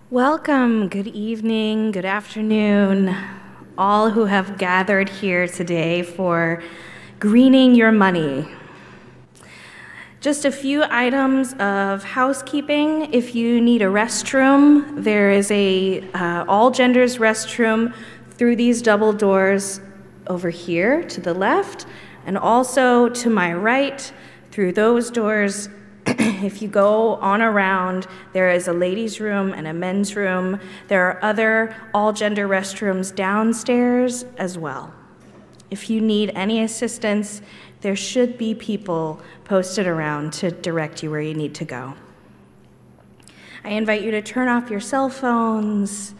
Welcome, good evening, good afternoon, all who have gathered here today for Greening Your Money. Just a few items of housekeeping. If you need a restroom, there is a all genders restroom through these double doors over here to the left, and also to my right through those doors. If you go on around, there is a ladies' room and a men's room. There are other all-gender restrooms downstairs as well. If you need any assistance, there should be people posted around to direct you where you need to go. I invite you to turn off your cell phones,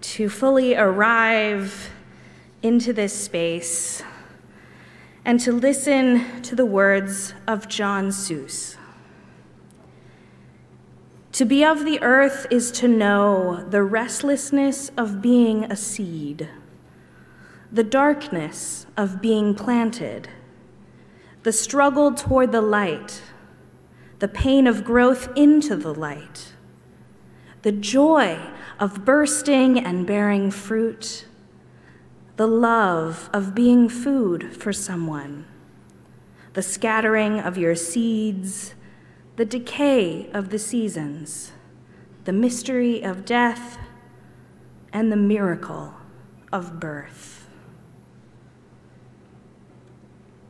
to fully arrive into this space, and to listen to the words of John Seuss. To be of the earth is to know the restlessness of being a seed, the darkness of being planted, the struggle toward the light, the pain of growth into the light, the joy of bursting and bearing fruit, the love of being food for someone, the scattering of your seeds, the decay of the seasons, the mystery of death, and the miracle of birth.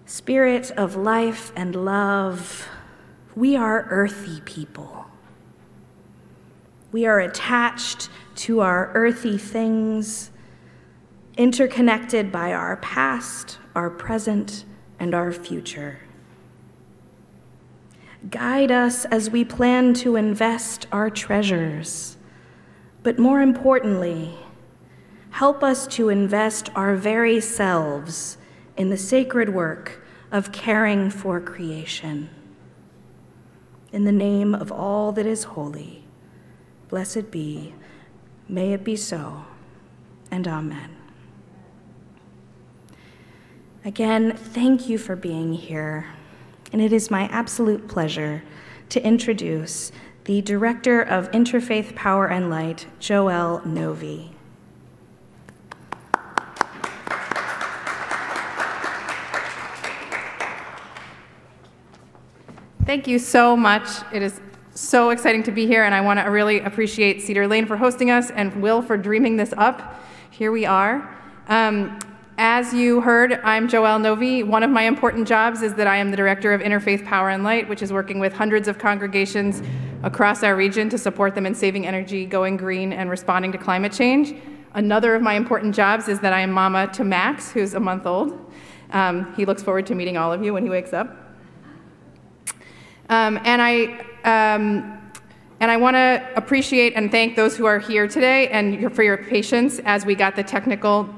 Spirit of life and love, we are earthy people. We are attached to our earthy things, interconnected by our past, our present, and our future. Guide us as we plan to invest our treasures, but more importantly, help us to invest our very selves in the sacred work of caring for creation. In the name of all that is holy, blessed be, may it be so, and amen. Again, thank you for being here. And it is my absolute pleasure to introduce the Director of Interfaith Power and Light, Joelle Novi. Thank you so much. It is so exciting to be here, and I want to really appreciate Cedar Lane for hosting us and Will for dreaming this up. Here we are. As you heard, I'm Joelle Novi. One of my important jobs is that I am the Director of Interfaith Power and Light, which is working with hundreds of congregations across our region to support them in saving energy, going green, and responding to climate change. Another of my important jobs is that I am mama to Max, who's a month old. He looks forward to meeting all of you when he wakes up. And I want to appreciate and thank those who are here today and for your patience as we got the technical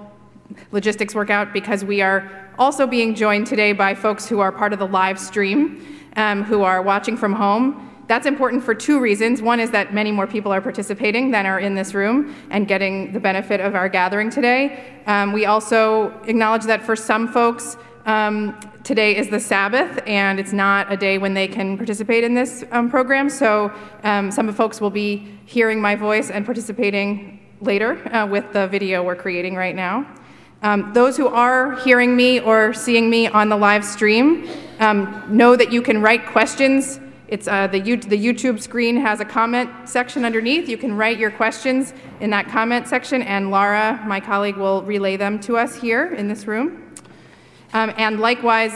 logistics work out, because we are also being joined today by folks who are part of the live stream, who are watching from home. That's important for two reasons. One is that many more people are participating than are in this room and getting the benefit of our gathering today. We also acknowledge that for some folks, today is the Sabbath, and it's not a day when they can participate in this program, so some folks will be hearing my voice and participating later with the video we're creating right now. Those who are hearing me or seeing me on the live stream know that you can write questions. It's the YouTube screen has a comment section underneath. You can write your questions in that comment section, and Laura, my colleague, will relay them to us here in this room. And likewise,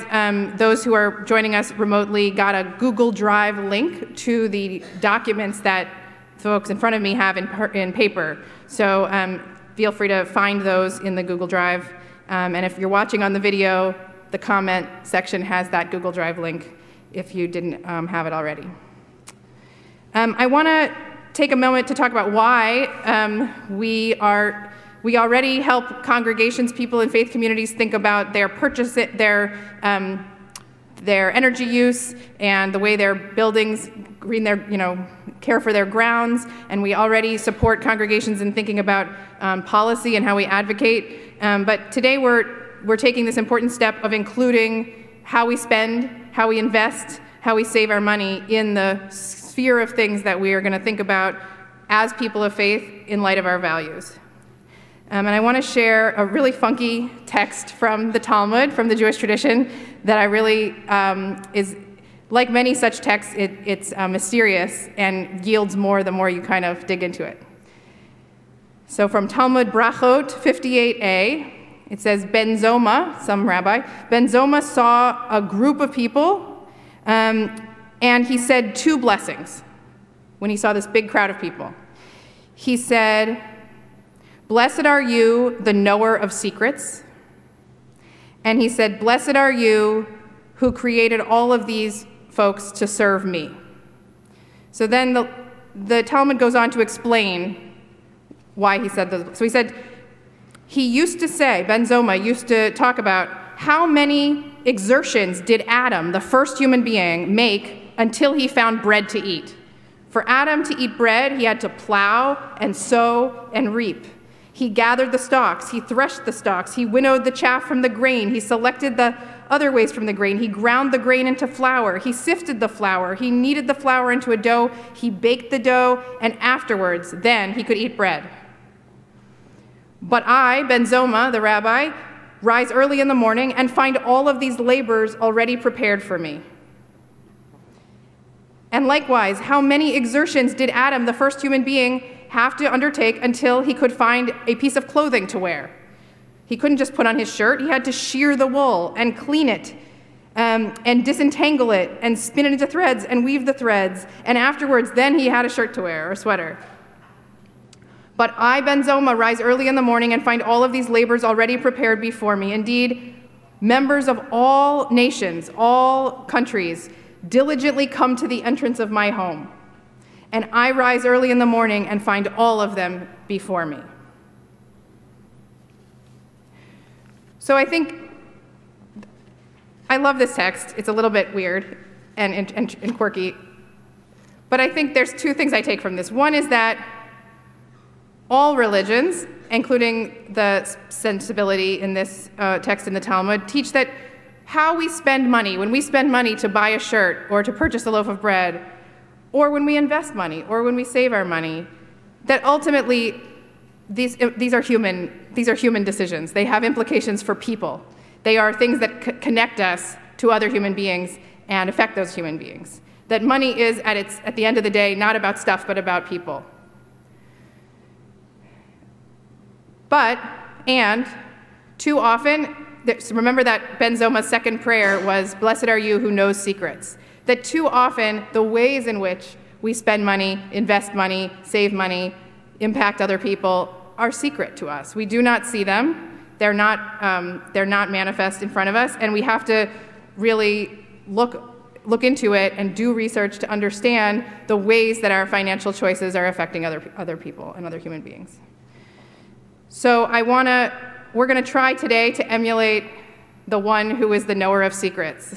those who are joining us remotely got a Google Drive link to the documents that folks in front of me have in paper. So feel free to find those in the Google Drive. And if you're watching on the video, the comment section has that Google Drive link if you didn't have it already. I want to take a moment to talk about why we already help congregations, people in faith communities think about their energy use and the way their buildings green care for their grounds, and we already support congregations in thinking about policy and how we advocate. But today we're taking this important step of including how we spend, how we invest, how we save our money in the sphere of things that we are going to think about as people of faith in light of our values. And I want to share a really funky text from the Talmud, from the Jewish tradition, that I really is, like many such texts, it's mysterious and yields more the more you kind of dig into it. So from Talmud Brachot 58a, it says, Ben Zoma, some rabbi, Ben Zoma saw a group of people, and he said 2 blessings when he saw this big crowd of people. He said, "Blessed are you, the knower of secrets." And he said, "Blessed are you who created all of these folks to serve me." So then the Talmud goes on to explain why he said those. So he said, he used to say, Ben Zoma used to talk about how many exertions did Adam, the first human being, make until he found bread to eat. For Adam to eat bread, he had to plow and sow and reap. He gathered the stalks, he threshed the stalks, he winnowed the chaff from the grain, he selected the other waste from the grain, he ground the grain into flour, he sifted the flour, he kneaded the flour into a dough, he baked the dough, and afterwards, then he could eat bread. But I, Ben Zoma, the rabbi, rise early in the morning and find all of these labors already prepared for me. And likewise, how many exertions did Adam, the first human being, have to undertake until he could find a piece of clothing to wear? He couldn't just put on his shirt. He had to shear the wool and clean it and disentangle it and spin it into threads and weave the threads. And afterwards, then he had a shirt to wear or a sweater. But I, Ben Zoma, rise early in the morning and find all of these labors already prepared before me. Indeed, members of all nations, all countries, diligently come to the entrance of my home. And I rise early in the morning and find all of them before me. So I think, I love this text. It's a little bit weird and quirky. But I think there's 2 things I take from this. One is that all religions, including the sensibility in this text in the Talmud, teach that how we spend money, when we spend money to buy a shirt or to purchase a loaf of bread, or when we invest money, or when we save our money, that ultimately these are human decisions. They have implications for people. They are things that connect us to other human beings and affect those human beings. That money is, at the end of the day, not about stuff, but about people. And too often, remember that Ben Zoma's second prayer was, "Blessed are you who knows secrets." That too often, the ways in which we spend money, invest money, save money, impact other people are secret to us. We do not see them. They're not manifest in front of us, and we have to really look into it and do research to understand the ways that our financial choices are affecting other people and other human beings. So we're gonna try today to emulate the one who is the knower of secrets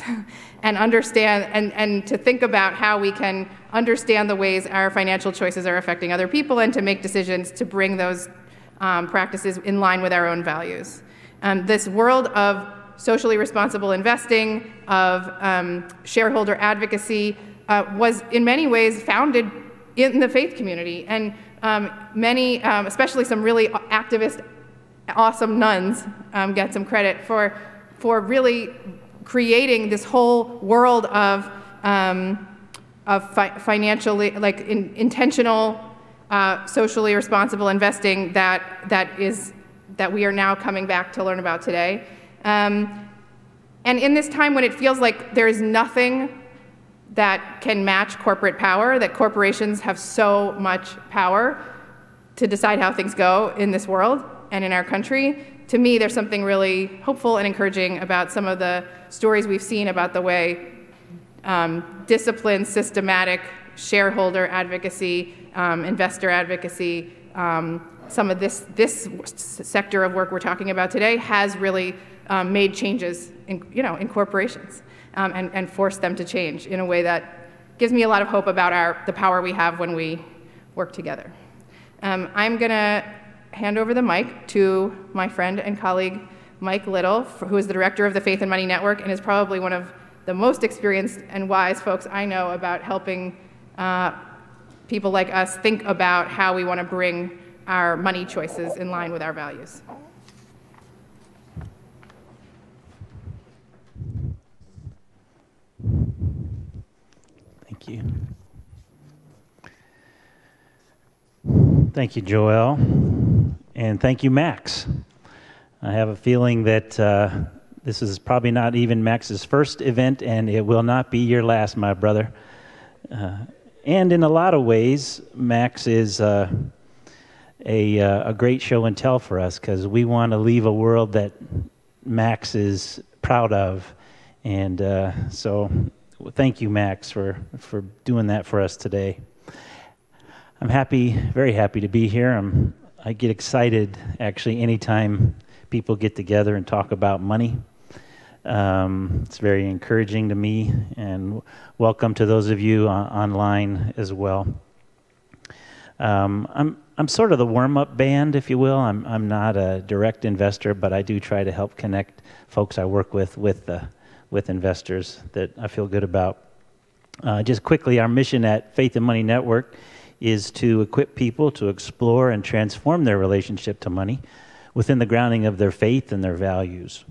and understand and to think about how we can understand the ways our financial choices are affecting other people and to make decisions to bring those practices in line with our own values. This world of socially responsible investing, of shareholder advocacy, was in many ways founded in the faith community. And many, especially some really activist, awesome nuns, get some credit for really creating this whole world of financially, intentional, socially responsible investing that we are now coming back to learn about today. And in this time when it feels like there is nothing that can match corporate power, that corporations have so much power to decide how things go in this world and in our country, to me, there's something really hopeful and encouraging about some of the stories we've seen about the way disciplined, systematic shareholder advocacy, investor advocacy, some of this sector of work we're talking about today has really made changes in corporations and forced them to change in a way that gives me a lot of hope about the power we have when we work together. I'm going to hand over the mic to my friend and colleague, Mike Little, who is the director of the Faith and Money Network and is probably one of the most experienced and wise folks I know about helping people like us think about how we want to bring our money choices in line with our values. Thank you. Thank you, Joel. And thank you, Max. I have a feeling that this is probably not even Max's first event, and it will not be your last, my brother. And in a lot of ways, Max is a great show and tell for us, because we want to leave a world that Max is proud of. And so thank you, Max, for doing that for us today. I'm happy, very happy to be here. I get excited, actually, anytime people get together and talk about money. It's very encouraging to me, and welcome to those of you online as well. I'm sort of the warm-up band, if you will. I'm not a direct investor, but I do try to help connect folks I work with investors that I feel good about. Just quickly, our mission at Faith and Money Network is to equip people to explore and transform their relationship to money within the grounding of their faith and their values.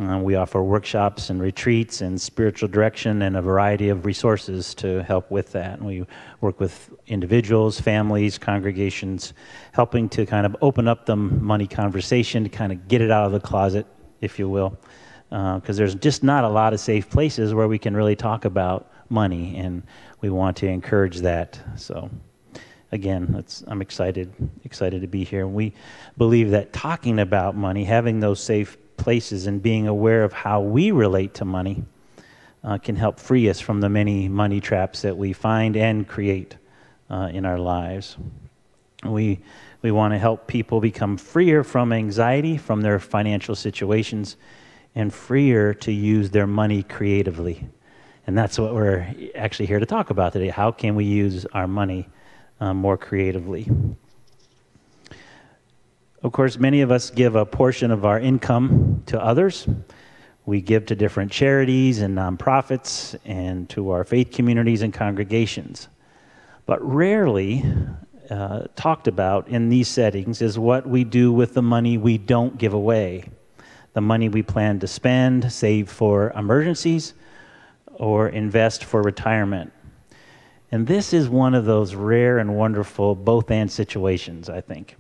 We offer workshops and retreats and spiritual direction and a variety of resources to help with that. We work with individuals, families, congregations, helping to kind of open up the money conversation, to kind of get it out of the closet, if you will, because there's just not a lot of safe places where we can really talk about money, and we want to encourage that. So again, I'm excited to be here. We believe that talking about money, having those safe places and being aware of how we relate to money can help free us from the many money traps that we find and create in our lives. We want to help people become freer from anxiety, from their financial situations, and freer to use their money creatively. And that's what we're actually here to talk about today. How can we use our money more creatively? Of course, many of us give a portion of our income to others. We give to different charities and nonprofits and to our faith communities and congregations. But rarely talked about in these settings is what we do with the money we don't give away. The money we plan to spend, save for emergencies, or invest for retirement. And this is one of those rare and wonderful both-and situations, I think.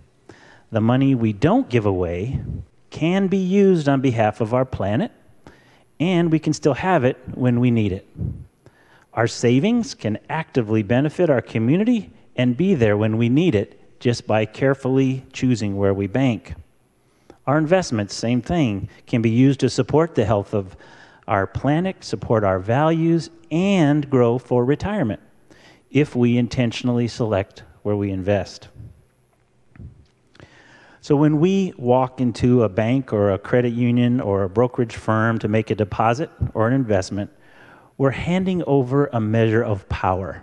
The money we don't give away can be used on behalf of our planet, and we can still have it when we need it. Our savings can actively benefit our community and be there when we need it just by carefully choosing where we bank. Our investments, same thing, can be used to support the health of our planet, support our values, and grow for retirement if we intentionally select where we invest. So when we walk into a bank or a credit union or a brokerage firm to make a deposit or an investment, we're handing over a measure of power.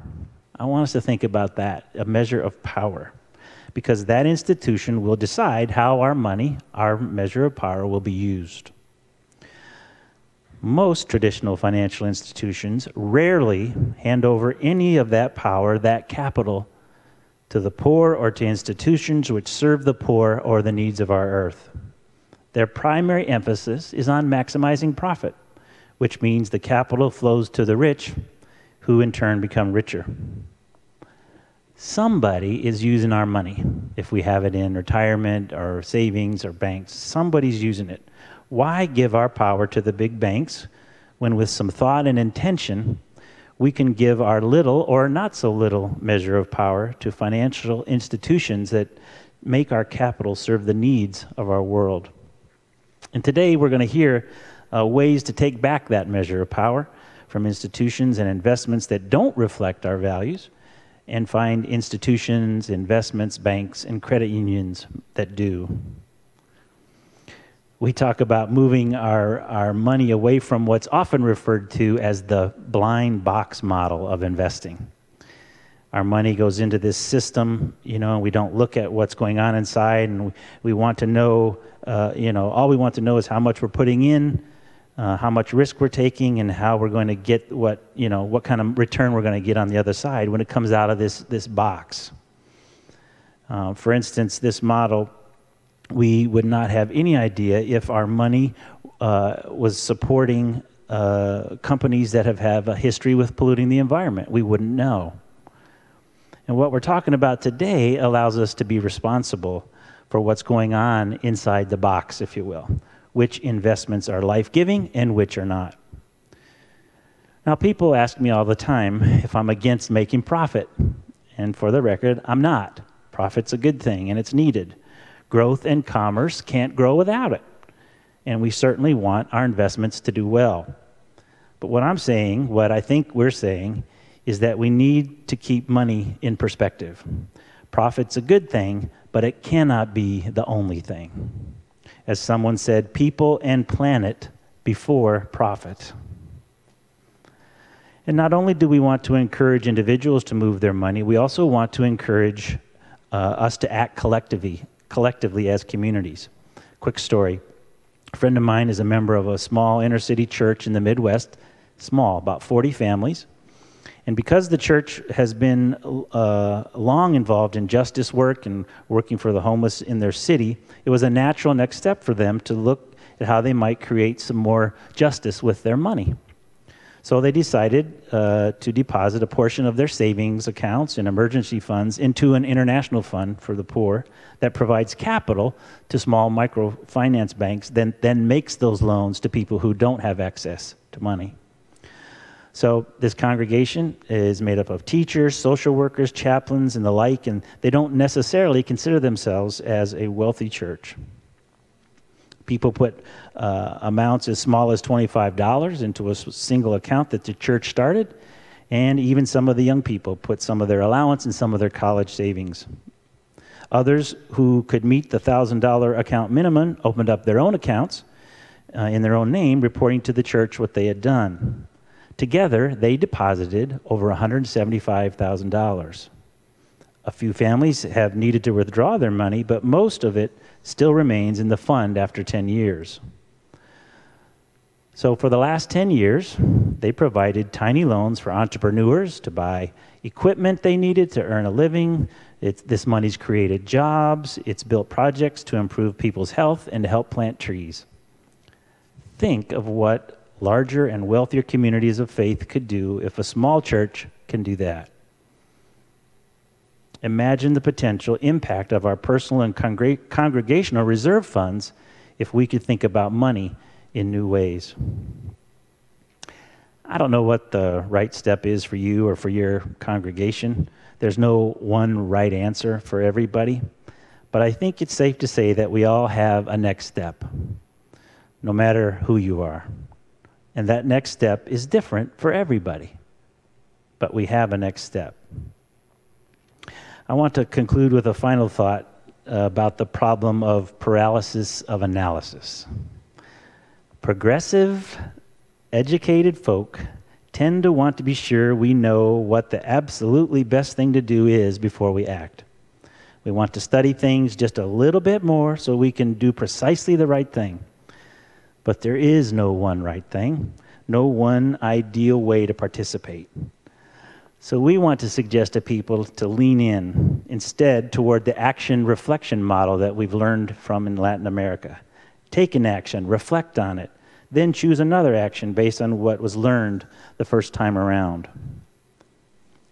I want us to think about that, a measure of power, because that institution will decide how our money, our measure of power, will be used. Most traditional financial institutions rarely hand over any of that power, that capital, to the poor or to institutions which serve the poor or the needs of our earth. Their primary emphasis is on maximizing profit, which means the capital flows to the rich, who in turn become richer. Somebody is using our money. If we have it in retirement or savings or banks, somebody's using it. Why give our power to the big banks when with some thought and intention, we can give our little or not so little measure of power to financial institutions that make our capital serve the needs of our world? And today we're going to hear ways to take back that measure of power from institutions and investments that don't reflect our values, and find institutions, investments, banks, and credit unions that do. We talk about moving our money away from what's often referred to as the blind box model of investing. Our money goes into this system, and we don't look at what's going on inside, and we want to know, all we want to know is how much we're putting in, how much risk we're taking, and how we're going to get what kind of return we're going to get on the other side when it comes out of this box. For instance, this model, we would not have any idea if our money was supporting companies that have a history with polluting the environment. We wouldn't know. And what we're talking about today allows us to be responsible for what's going on inside the box, if you will. Which investments are life-giving and which are not. Now, people ask me all the time if I'm against making profit. And for the record, I'm not. Profit's a good thing, and it's needed. Growth and commerce can't grow without it. And we certainly want our investments to do well. But what I think we're saying, is that we need to keep money in perspective. Profit's a good thing, but it cannot be the only thing. As someone said, people and planet before profit. And not only do we want to encourage individuals to move their money, we also want to encourage us to act collectively as communities. Quick story. A friend of mine is a member of a small inner city church in the Midwest, small, about 40 families. And because the church has been long involved in justice work and working for the homeless in their city, it was a natural next step for them to look at how they might create some more justice with their money. So they decided to deposit a portion of their savings accounts and emergency funds into an international fund for the poor that provides capital to small microfinance banks, then makes those loans to people who don't have access to money. So this congregation is made up of teachers, social workers, chaplains, and the like, and they don't necessarily consider themselves as a wealthy church. People put amounts as small as $25 into a single account that the church started, and even some of the young people put some of their allowance and some of their college savings. Others who could meet the $1,000 account minimum opened up their own accounts in their own name, reporting to the church what they had done. Together, they deposited over $175,000. A few families have needed to withdraw their money, but most of it still remains in the fund after 10 years. So for the last 10 years, they provided tiny loans for entrepreneurs to buy equipment they needed to earn a living. This money's created jobs. It's built projects to improve people's health and to help plant trees. Think of what larger and wealthier communities of faith could do if a small church can do that. Imagine the potential impact of our personal and congregational reserve funds if we could think about money in new ways. I don't know what the right step is for you or for your congregation. There's no one right answer for everybody, but I think it's safe to say that we all have a next step, no matter who you are. And that next step is different for everybody, but we have a next step. I want to conclude with a final thought about the problem of paralysis of analysis. Progressive, educated folk tend to want to be sure we know what the absolutely best thing to do is before we act. We want to study things just a little bit more so we can do precisely the right thing. But there is no one right thing, no one ideal way to participate. So we want to suggest to people to lean in instead toward the action-reflection model that we've learned from in Latin America. Take an action, reflect on it, then choose another action based on what was learned the first time around.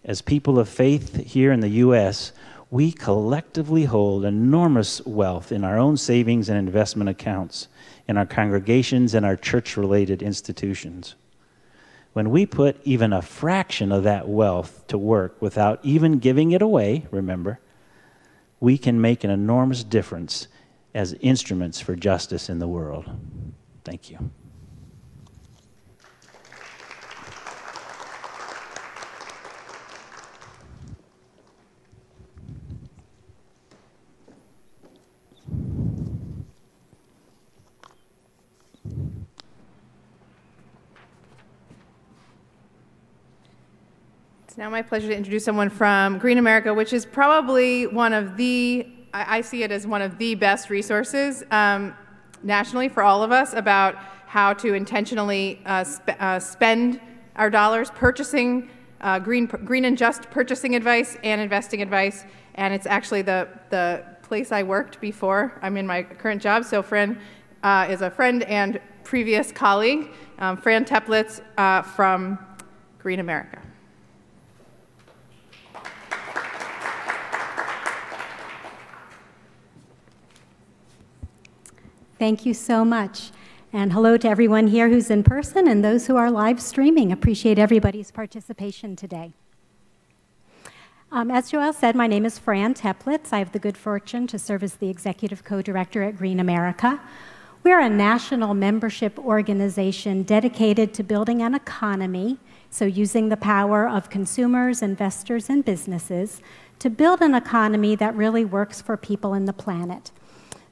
As people of faith here in the U.S., we collectively hold enormous wealth in our own savings and investment accounts, in our congregations and our church-related institutions. When we put even a fraction of that wealth to work without even giving it away, remember, we can make an enormous difference as instruments for justice in the world. Thank you. It's now my pleasure to introduce someone from Green America, which is probably one of the, I see it as one of the best resources nationally for all of us about how to intentionally spend our dollars, purchasing green and just purchasing advice and investing advice. And it's actually the place I worked before I'm in my current job. So Fran is a friend and previous colleague, Fran Teplitz from Green America. Thank you so much. And hello to everyone here who's in person and those who are live streaming. Appreciate everybody's participation today. As Joelle said, my name is Fran Teplitz. I have the good fortune to serve as the executive co-director at Green America. We're a national membership organization dedicated to building an economy, so using the power of consumers, investors, and businesses to build an economy that really works for people and the planet.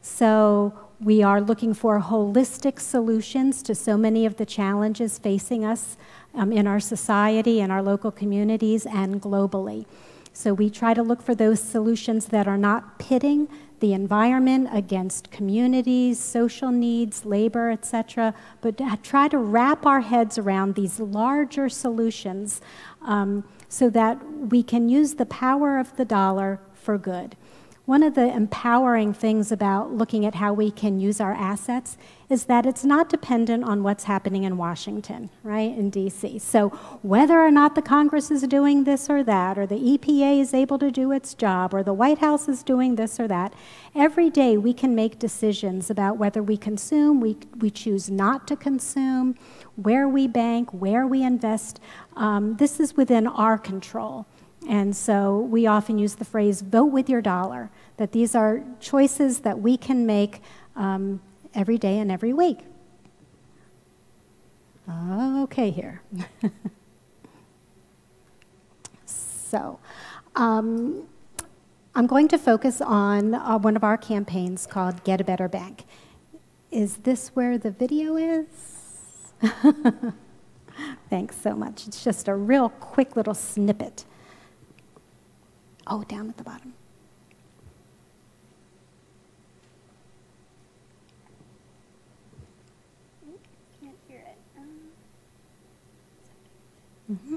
So we are looking for holistic solutions to so many of the challenges facing us in our society, in our local communities, and globally. So we try to look for those solutions that are not pitting the environment against communities, social needs, labor, etc., but try to wrap our heads around these larger solutions so that we can use the power of the dollar for good. One of the empowering things about looking at how we can use our assets is that it's not dependent on what's happening in Washington, right, in DC. So whether or not the Congress is doing this or that, or the EPA is able to do its job, or the White House is doing this or that, every day we can make decisions about whether we consume, we choose not to consume, where we bank, where we invest. This is within our control. And so we often use the phrase, vote with your dollar, that these are choices that we can make every day and every week. Okay here. So I'm going to focus on one of our campaigns called Get a Better Bank. Is this where the video is? Thanks so much. It's just a real quick little snippet. Oh, down at the bottom. Can't hear it. Mm-hmm.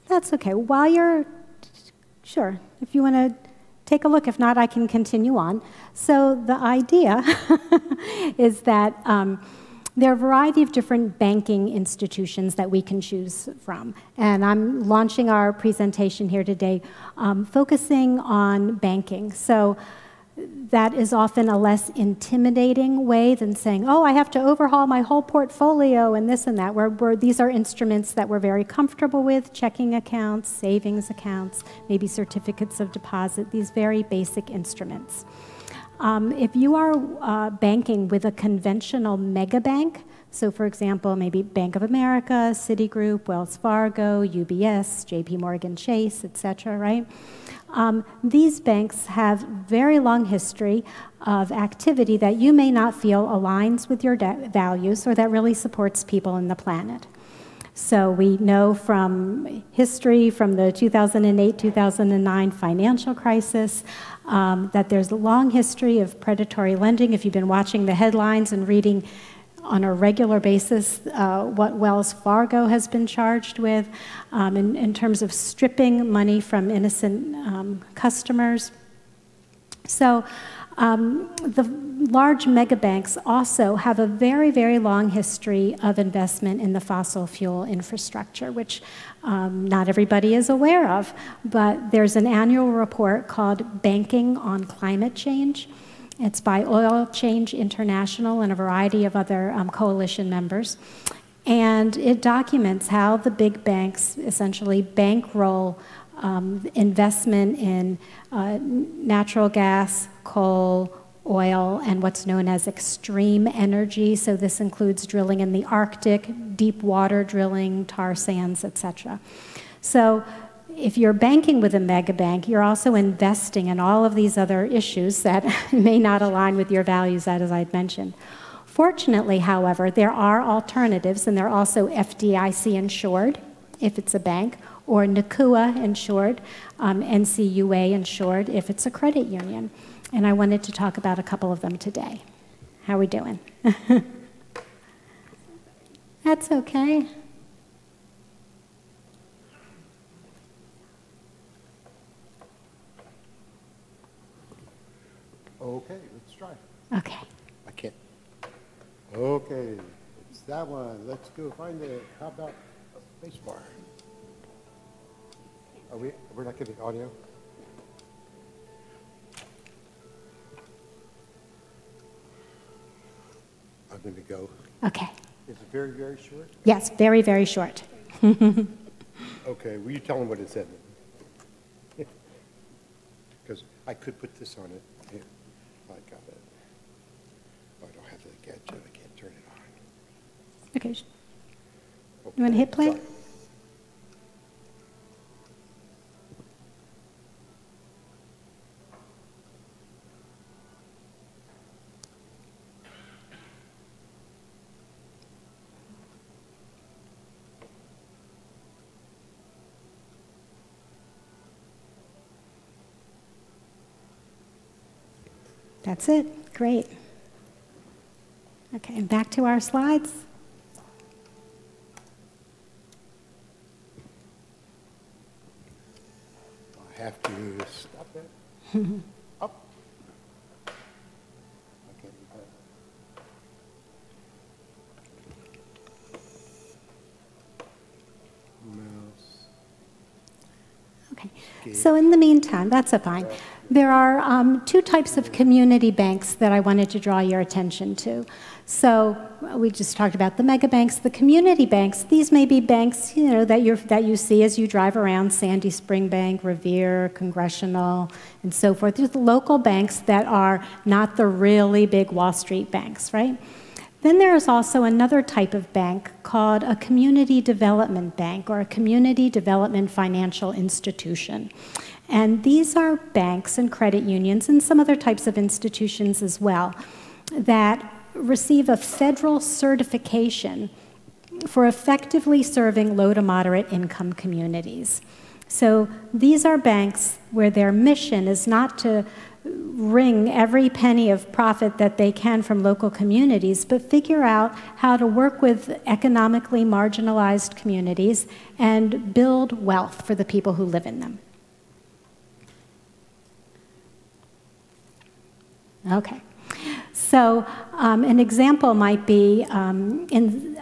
That's okay. While you're, sure, if you want to take a look. If not, I can continue on. So the idea is that there are a variety of different banking institutions that we can choose from. And I'm launching our presentation here today focusing on banking. So that is often a less intimidating way than saying, oh, I have to overhaul my whole portfolio and this and that, where these are instruments that we're very comfortable with, checking accounts, savings accounts, maybe certificates of deposit, these very basic instruments. If you are banking with a conventional mega bank, so for example, maybe Bank of America, Citigroup, Wells Fargo, UBS, JP Morgan Chase, et cetera, right? These banks have very long history of activity that you may not feel aligns with your values or that really supports people and the planet. So we know from history, from the 2008-2009 financial crisis, that there's a long history of predatory lending. If you've been watching the headlines and reading on a regular basis what Wells Fargo has been charged with in terms of stripping money from innocent customers. So the large mega banks also have a very, very long history of investment in the fossil fuel infrastructure, which not everybody is aware of, but there's an annual report called Banking on Climate Change. It's by Oil Change International and a variety of other coalition members. And it documents how the big banks essentially bankroll investment in natural gas, coal, oil, and what's known as extreme energy. So this includes drilling in the Arctic, deep water drilling, tar sands, etc. So if you're banking with a mega bank, you're also investing in all of these other issues that may not align with your values, as I'd mentioned. Fortunately, however, there are alternatives, and they're also FDIC insured, if it's a bank, or NCUA insured, NCUA insured, if it's a credit union. And I wanted to talk about a couple of them today. How are we doing? That's okay. Okay, let's try. Okay. I can't. Okay, it's that one. Let's go find it. How about a space bar? We're not getting audio? I'm going to go. Okay. Is it very, very short? Yes, very, very short. Okay, will you tell them what it said? Because I could put this on it. Here, I got it. Oh, I don't have the gadget. I can't turn it on. Okay. You want to hit play? Sorry. That's it. Great. Okay, and back to our slides. I have to stop it. Up. I can't do that. Mouse. Okay. So in the meantime, that's fine. There are two types of community banks that I wanted to draw your attention to. So we just talked about the mega banks, the community banks. These may be banks, you know, that you see as you drive around: Sandy Spring Bank, Revere, Congressional, and so forth. These are the local banks that are not the really big Wall Street banks, right? Then there is also another type of bank called a community development bank, or a community development financial institution. And these are banks and credit unions and some other types of institutions as well that receive a federal certification for effectively serving low to moderate income communities. So these are banks where their mission is not to wring every penny of profit that they can from local communities, but figure out how to work with economically marginalized communities and build wealth for the people who live in them. Okay. So an example might be in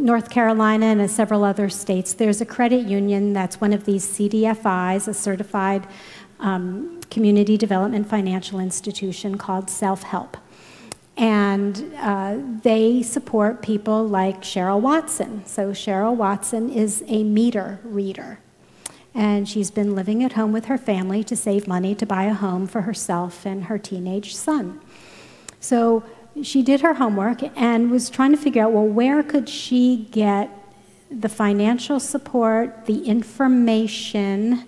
North Carolina and several other states, there's a credit union that's one of these CDFIs, a certified community development financial institution called Self-Help. And they support people like Cheryl Watson. So Cheryl Watson is a meter reader. And she's been living at home with her family to save money to buy a home for herself and her teenage son. So she did her homework and was trying to figure out, well, where could she get the financial support, the information,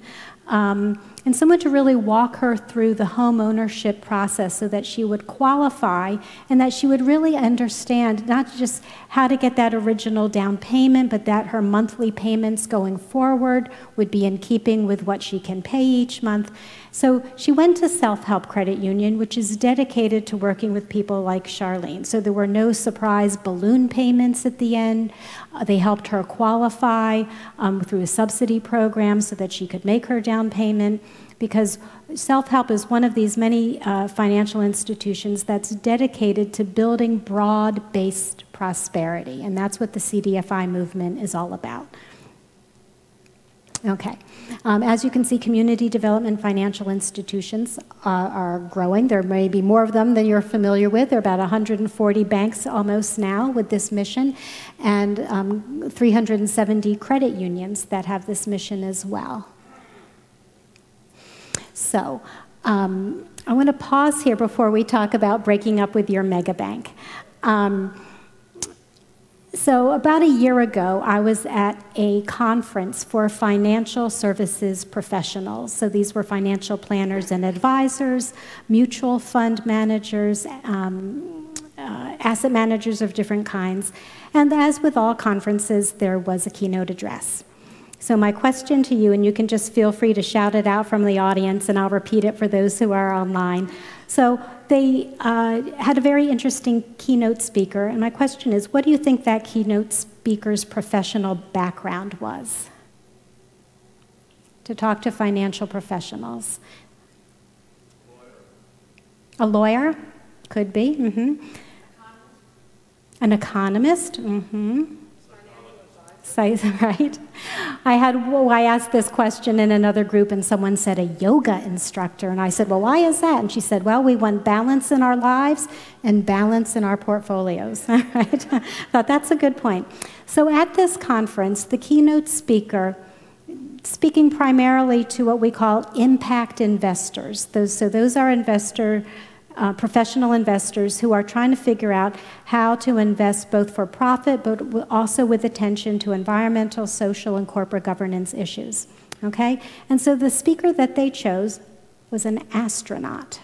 and someone to really walk her through the home ownership process so that she would qualify and that she would really understand not just how to get that original down payment, but that her monthly payments going forward would be in keeping with what she can pay each month. So she went to Self-Help Credit Union, which is dedicated to working with people like Charlene. So there were no surprise balloon payments at the end. They helped her qualify through a subsidy program so that she could make her down payment, because Self-Help is one of these many financial institutions that's dedicated to building broad-based prosperity, and that's what the CDFI movement is all about. Okay. As you can see, community development financial institutions are growing. There may be more of them than you're familiar with. There are about 140 banks almost now with this mission, and 370 credit unions that have this mission as well. So I want to pause here before we talk about breaking up with your mega bank. So about a year ago, I was at a conference for financial services professionals. So these were financial planners and advisors, mutual fund managers, asset managers of different kinds. And as with all conferences, there was a keynote address. So my question to you, and you can just feel free to shout it out from the audience, and I'll repeat it for those who are online. So they had a very interesting keynote speaker, and my question is, what do you think that keynote speaker's professional background was? To talk to financial professionals. A lawyer? Could be. Mm-hmm. An economist? Mm-hmm. Right? I asked this question in another group, and someone said a yoga instructor, and I said, well, why is that? And she said, well, we want balance in our lives and balance in our portfolios. Right? I thought that's a good point. So at this conference, the keynote speaker, speaking primarily to what we call impact investors. Those are professional investors who are trying to figure out how to invest both for profit, but also with attention to environmental, social, and corporate governance issues. Okay? And so the speaker that they chose was an astronaut.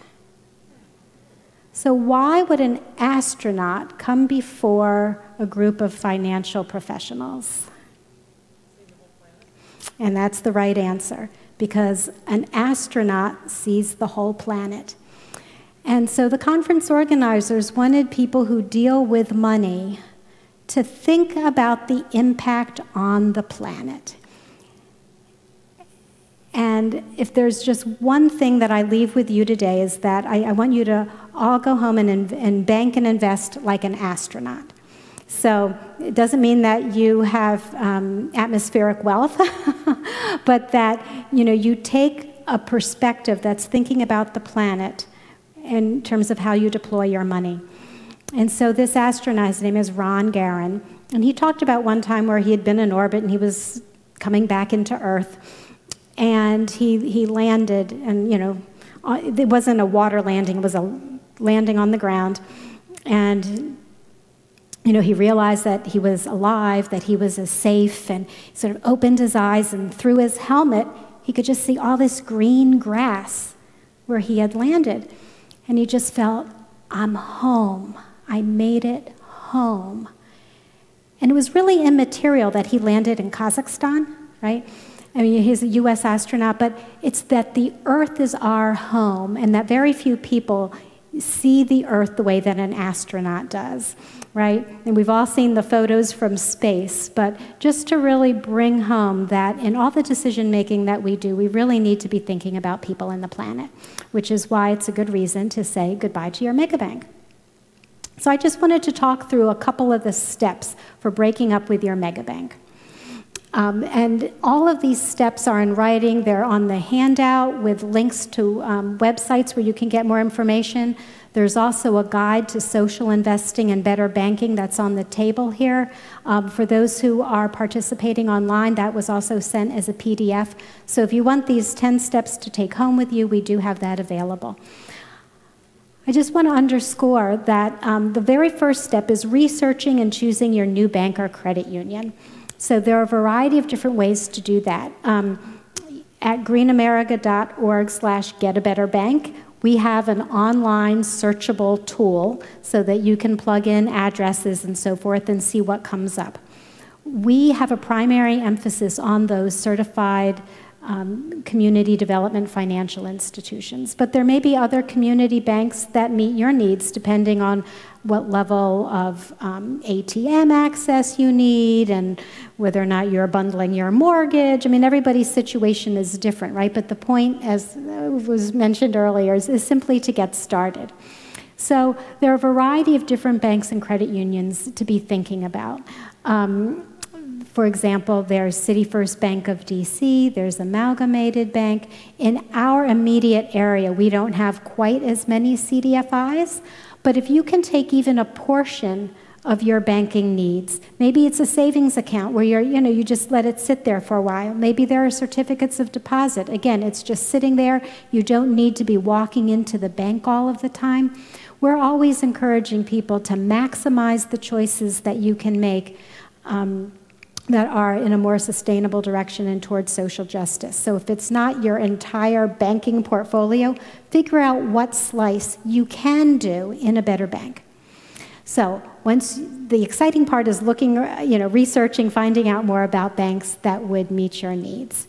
So why would an astronaut come before a group of financial professionals? And that's the right answer, because an astronaut sees the whole planet. And so the conference organizers wanted people who deal with money to think about the impact on the planet. And if there's just one thing that I leave with you today is that I want you to all go home and bank and invest like an astronaut. So it doesn't mean that you have atmospheric wealth, but that you take a perspective that's thinking about the planet in terms of how you deploy your money. And so this astronaut, his name is Ron Garan, and he talked about one time where he had been in orbit and he was coming back into Earth, and he landed, and it wasn't a water landing, it was a landing on the ground, and he realized that he was alive, that he was safe, and he sort of opened his eyes, and through his helmet, he could just see all this green grass where he had landed. And he just felt, I'm home. I made it home. And it was really immaterial that he landed in Kazakhstan, right? I mean, he's a US astronaut, but it's that the Earth is our home, and that very few people see the Earth the way that an astronaut does, right? And we've all seen the photos from space, but just to really bring home that in all the decision-making that we do, we really need to be thinking about people and the planet, which is why it's a good reason to say goodbye to your megabank. So I just wanted to talk through a couple of the steps for breaking up with your megabank. And all of these steps are in writing. They're on the handout with links to websites where you can get more information. There's also a guide to social investing and better banking that's on the table here. For those who are participating online, that was also sent as a PDF. So if you want these 10 steps to take home with you, we do have that available. I just want to underscore that the very first step is researching and choosing your new bank or credit union. So there are a variety of different ways to do that. At greenamerica.org/getabetterbank, we have an online searchable tool so that you can plug in addresses and so forth and see what comes up. We have a primary emphasis on those certified community development financial institutions, but there may be other community banks that meet your needs depending on what level of ATM access you need and whether or not you're bundling your mortgage. I mean, everybody's situation is different, right? But the point, as was mentioned earlier, is simply to get started. So there are a variety of different banks and credit unions to be thinking about. For example, there's City First Bank of DC, there's Amalgamated Bank. In our immediate area, we don't have quite as many CDFIs, but if you can take even a portion of your banking needs, maybe it's a savings account where you just let it sit there for a while. Maybe there are certificates of deposit. Again, it's just sitting there. You don't need to be walking into the bank all of the time. We're always encouraging people to maximize the choices that you can make that are in a more sustainable direction and towards social justice. So if it's not your entire banking portfolio, figure out what slice you can do in a better bank. So once the exciting part is looking, researching, finding out more about banks that would meet your needs.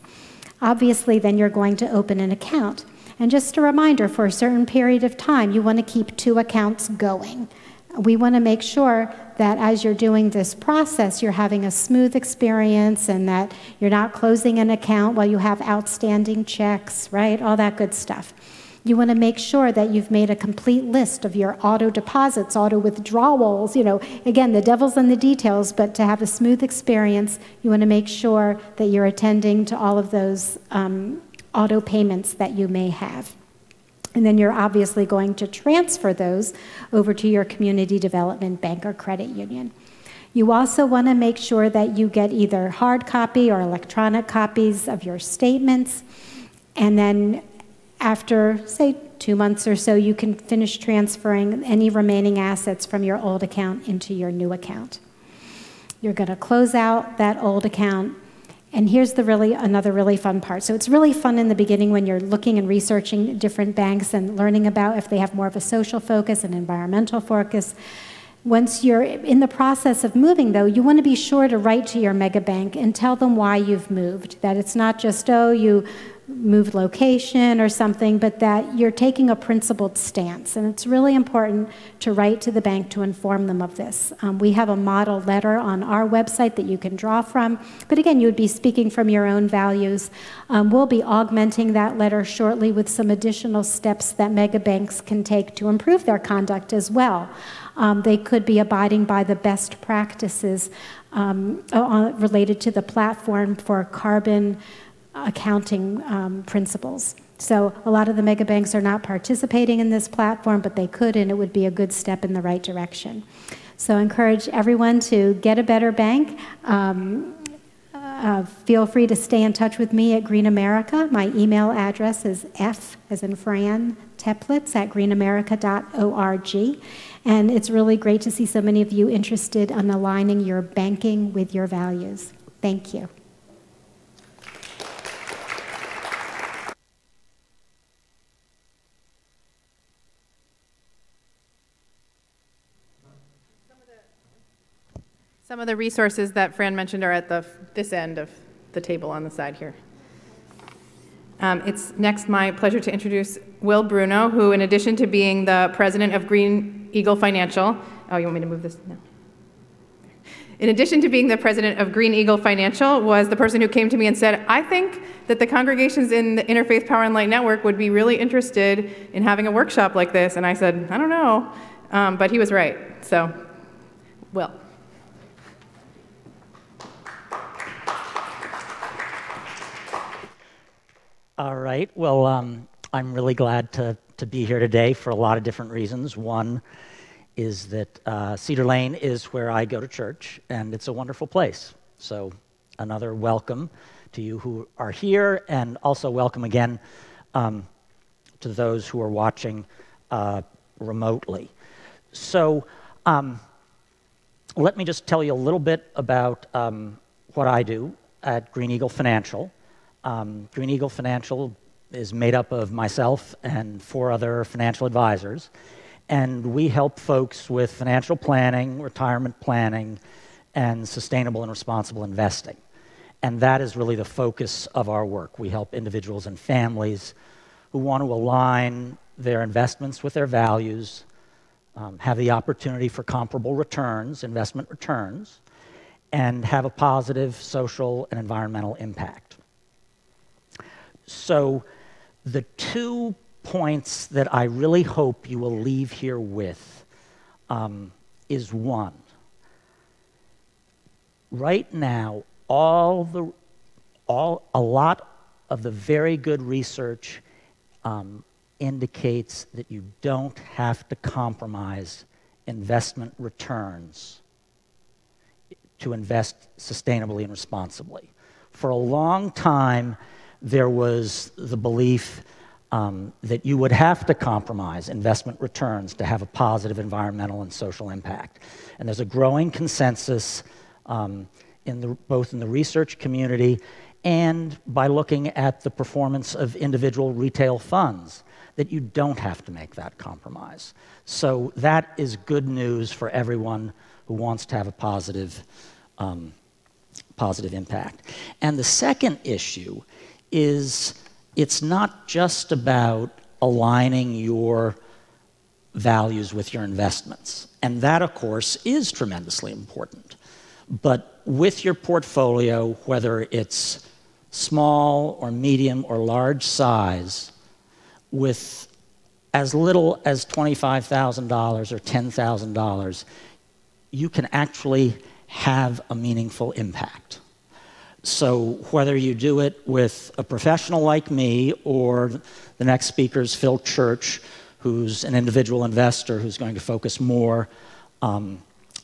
Obviously, then you're going to open an account. And just a reminder, for a certain period of time, you want to keep 2 accounts going. We want to make sure that as you're doing this process, you're having a smooth experience and that you're not closing an account while you have outstanding checks, right? All that good stuff. You want to make sure that you've made a complete list of your auto deposits, auto withdrawals. Again, the devil's in the details, but to have a smooth experience, you want to make sure that you're attending to all of those auto payments that you may have. And then you're obviously going to transfer those over to your community development bank or credit union. You also want to make sure that you get either hard copy or electronic copies of your statements. And then after, say, 2 months or so, you can finish transferring any remaining assets from your old account into your new account. You're going to close out that old account. And here's another really fun part. So it's really fun in the beginning when you're looking and researching different banks and learning about if they have more of a social focus, an environmental focus. Once you're in the process of moving, though, you want to be sure to write to your mega bank and tell them why you've moved. That it's not just, oh, you moved location or something, but that you're taking a principled stance. And it's really important to write to the bank to inform them of this. We have a model letter on our website that you can draw from. But again, you would be speaking from your own values. We'll be augmenting that letter shortly with some additional steps that mega banks can take to improve their conduct as well. They could be abiding by the best practices related to the platform for carbon accounting principles. So a lot of the mega banks are not participating in this platform, but they could, and it would be a good step in the right direction. So I encourage everyone to get a better bank. Feel free to stay in touch with me at Green America. My email address is F as in Fran, Teplitz at greenamerica.org. And it's really great to see so many of you interested in aligning your banking with your values. Thank you. Some of the resources that Fran mentioned are at this end of the table on the side here. It's next my pleasure to introduce Will Bruno, who in addition to being the president of Green Eagle Financial, oh, you want me to move this? No. In addition to being the president of Green Eagle Financial, was the person who came to me and said, I think that the congregations in the Interfaith Power Light Network would be really interested in having a workshop like this. And I said, I don't know, but he was right. So, Will. All right. Well, I'm really glad to be here today for a lot of different reasons. One is that Cedar Lane is where I go to church, and it's a wonderful place. So another welcome to you who are here, and also welcome again to those who are watching remotely. So let me just tell you a little bit about what I do at Green Eagle Financial. Green Eagle Financial is made up of myself and 4 other financial advisors, and we help folks with financial planning, retirement planning, and sustainable and responsible investing. And that is really the focus of our work. We help individuals and families who want to align their investments with their values, have the opportunity for comparable returns, investment returns, and have a positive social and environmental impact. So the 2 points that I really hope you will leave here with is one. Right now, a lot of the very good research indicates that you don't have to compromise investment returns to invest sustainably and responsibly. For a long time, there was the belief that you would have to compromise investment returns to have a positive environmental and social impact. And there's a growing consensus both in the research community and by looking at the performance of individual retail funds that you don't have to make that compromise. So that is good news for everyone who wants to have a positive impact. And the second issue is it's not just about aligning your values with your investments. And that, of course, is tremendously important. But with your portfolio, whether it's small or medium or large size, with as little as $25,000 or $10,000, you can actually have a meaningful impact. So whether you do it with a professional like me or the next speaker's Phil Church, who's an individual investor who's going to focus more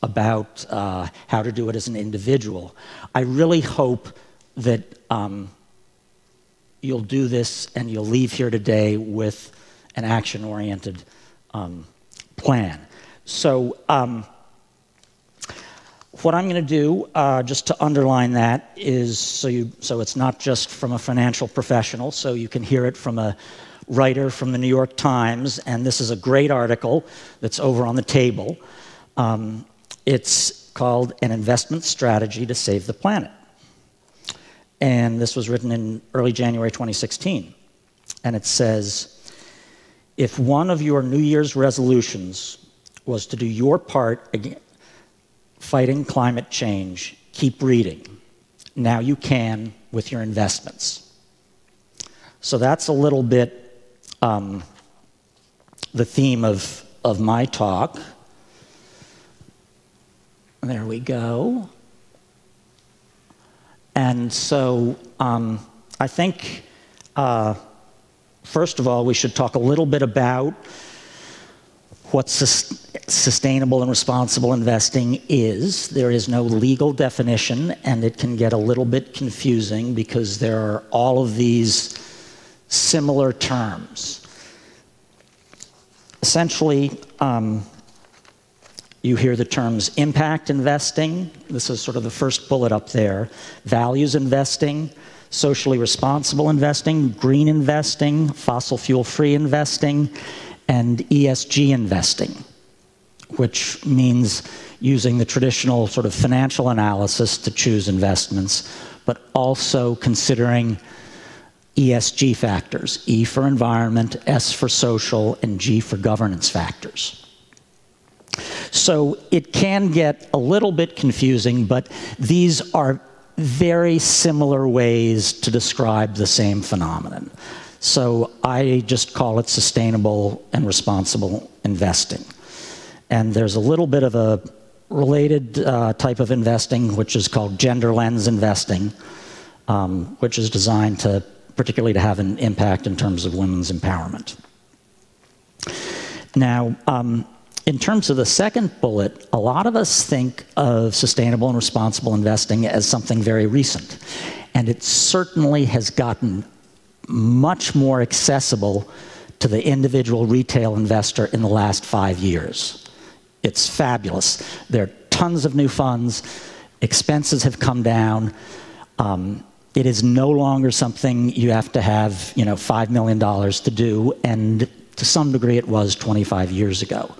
about how to do it as an individual, I really hope that you'll do this and you'll leave here today with an action-oriented plan. So what I'm going to do, just to underline that, is so it's not just from a financial professional, so you can hear it from a writer from the New York Times, and this is a great article that's over on the table. It's called An Investment Strategy to Save the Planet. And this was written in early January 2016. And it says, if one of your New Year's resolutions was to do your part fighting climate change, keep reading. Now you can with your investments. So that's a little bit the theme of my talk. There we go. And so I think, first of all, we should talk a little bit about what sustainable and responsible investing is. There is no legal definition, and it can get a little bit confusing because there are all of these similar terms. Essentially, you hear the terms impact investing. This is sort of the first bullet up there. Values investing, socially responsible investing, green investing, fossil fuel-free investing, and ESG investing, which means using the traditional sort of financial analysis to choose investments, but also considering ESG factors, E for environment, S for social, and G for governance factors. So it can get a little bit confusing, but these are very similar ways to describe the same phenomenon. So I just call it sustainable and responsible investing. And there's a little bit of a related type of investing, which is called gender lens investing, which is designed to particularly to have an impact in terms of women's empowerment. Now, in terms of the second bullet, a lot of us think of sustainable and responsible investing as something very recent. And it certainly has gotten much more accessible to the individual retail investor in the last 5 years. It's fabulous. There are tons of new funds. Expenses have come down. It is no longer something you have to have, $5 million to do, and to some degree it was 25 years ago.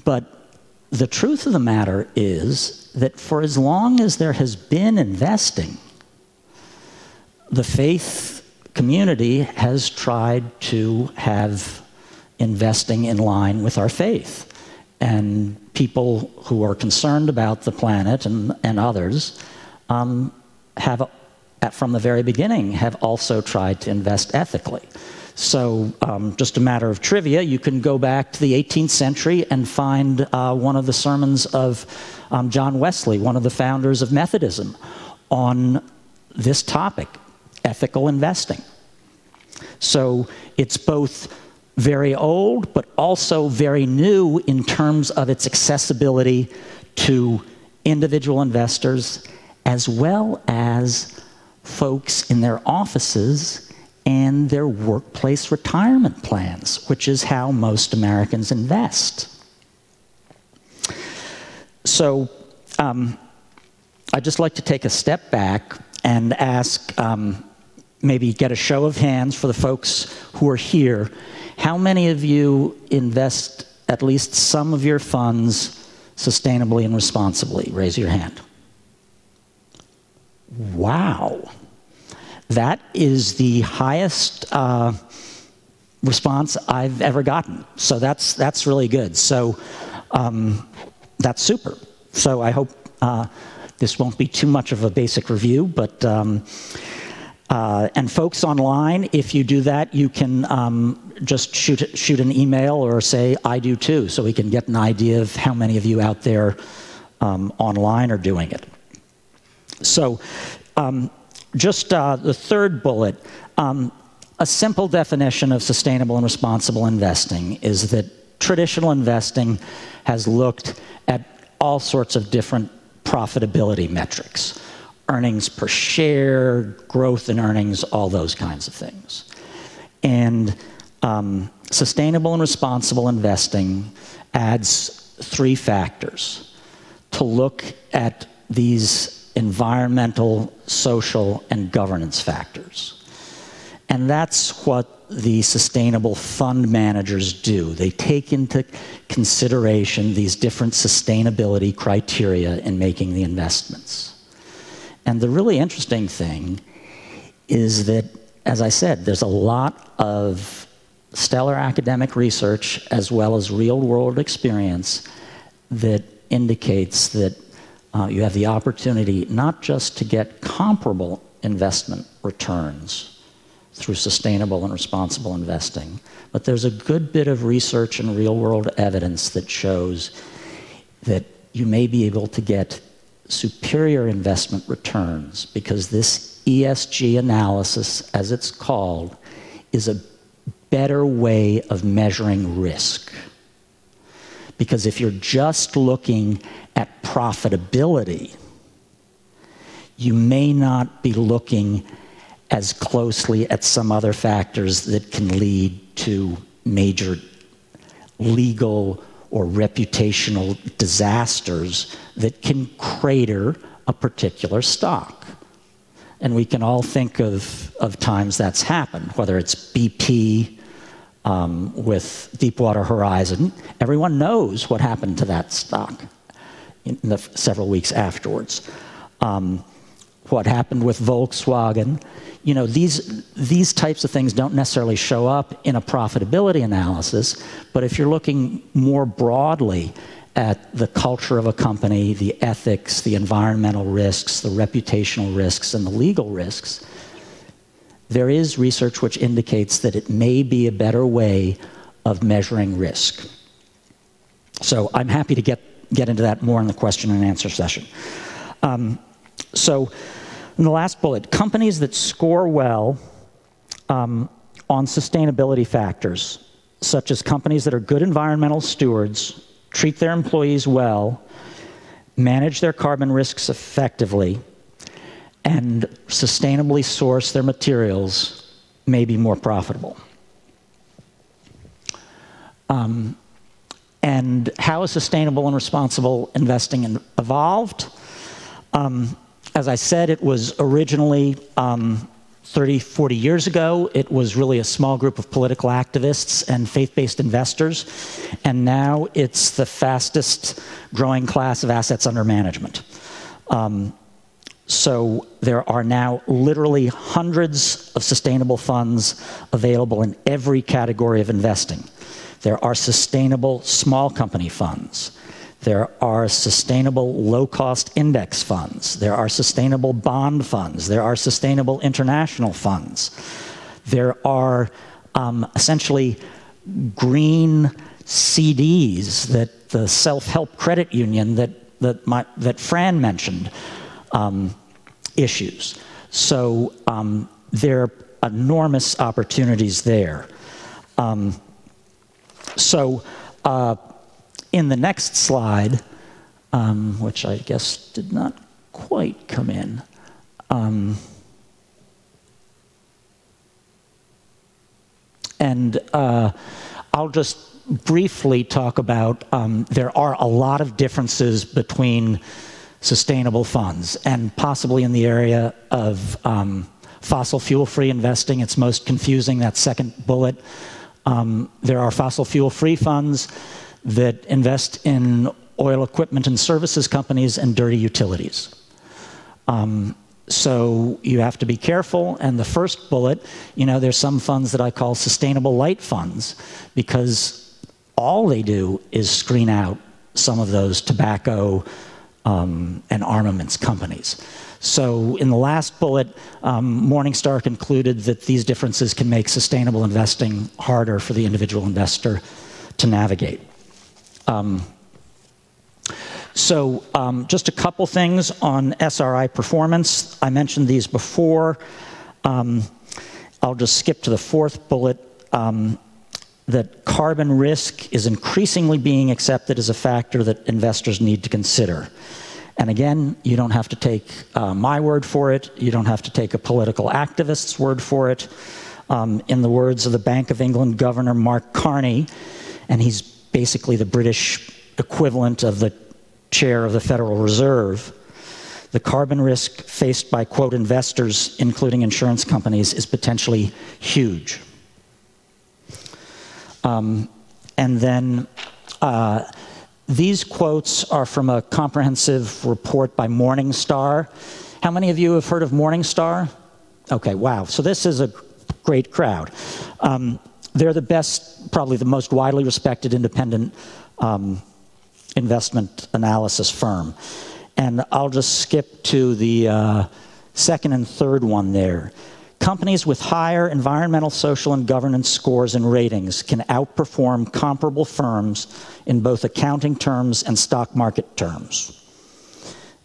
But the truth of the matter is that for as long as there has been investing, the faith community has tried to have investing in line with our faith. And people who are concerned about the planet and others have, from the very beginning, have also tried to invest ethically. So just a matter of trivia, you can go back to the 18th century and find one of the sermons of John Wesley, one of the founders of Methodism, on this topic, ethical investing. So it's both very old, but also very new in terms of its accessibility to individual investors, as well as folks in their offices and their workplace retirement plans, which is how most Americans invest. So I'd just like to take a step back and ask, maybe get a show of hands for the folks who are here. How many of you invest at least some of your funds sustainably and responsibly? Raise your hand. Wow. That is the highest response I've ever gotten. So that's really good. So that's super. So I hope this won't be too much of a basic review, but and folks online, if you do that, you can just shoot an email or say, I do too, so we can get an idea of how many of you out there online are doing it. So just the third bullet, a simple definition of sustainable and responsible investing is that traditional investing has looked at all sorts of different profitability metrics. Earnings per share, growth in earnings, all those kinds of things. And sustainable and responsible investing adds 3 factors to look at these environmental, social, and governance factors. And that's what the sustainable fund managers do. They take into consideration these different sustainability criteria in making the investments. And the really interesting thing is that, as I said, there's a lot of stellar academic research as well as real-world experience that indicates that you have the opportunity not just to get comparable investment returns through sustainable and responsible investing, but there's a good bit of research and real-world evidence that shows that you may be able to get superior investment returns because this ESG analysis, as it's called, is a better way of measuring risk. Because if you're just looking at profitability, you may not be looking as closely at some other factors that can lead to major legal or reputational disasters that can crater a particular stock. And we can all think of times that's happened, whether it's BP with Deepwater Horizon. Everyone knows what happened to that stock in the several weeks afterwards. What happened with Volkswagen. You know, these types of things don't necessarily show up in a profitability analysis, but if you're looking more broadly at the culture of a company, the ethics, the environmental risks, the reputational risks, and the legal risks, there is research which indicates that it may be a better way of measuring risk. So I'm happy to get into that more in the question and answer session. So in the last bullet, companies that score well on sustainability factors, such as companies that are good environmental stewards, treat their employees well, manage their carbon risks effectively, and sustainably source their materials, may be more profitable. And how has sustainable and responsible investing evolved? As I said, it was originally 30, 40 years ago, it was really a small group of political activists and faith-based investors, and now it's the fastest growing class of assets under management. So there are now literally hundreds of sustainable funds available in every category of investing. There are sustainable small company funds. There are sustainable low-cost index funds. There are sustainable bond funds. There are sustainable international funds. There are essentially green CDs that the self-help credit union that Fran mentioned issues. So there are enormous opportunities there. In the next slide, which I guess did not quite come in, And I'll just briefly talk about, there are a lot of differences between sustainable funds, and possibly in the area of fossil fuel-free investing, it's most confusing, that second bullet. There are fossil fuel-free funds that invest in oil equipment and services companies and dirty utilities. So you have to be careful. And the first bullet, you know, there's some funds that I call sustainable light funds, because all they do is screen out some of those tobacco and armaments companies. So in the last bullet, Morningstar concluded that these differences can make sustainable investing harder for the individual investor to navigate. Just a couple things on SRI performance. I mentioned these before. I'll just skip to the fourth bullet, that carbon risk is increasingly being accepted as a factor that investors need to consider. And again, you don't have to take my word for it. You don't have to take a political activist's word for it. In the words of the Bank of England Governor Mark Carney, and he's basically the British equivalent of the chair of the Federal Reserve, the carbon risk faced by, quote, investors, including insurance companies, is potentially huge. And then these quotes are from a comprehensive report by Morningstar. How many of you have heard of Morningstar? Okay, wow. So this is a great crowd. They're the best, probably the most widely respected independent investment analysis firm. And I'll just skip to the second and third one there. Companies with higher environmental, social, and governance scores and ratings can outperform comparable firms in both accounting terms and stock market terms.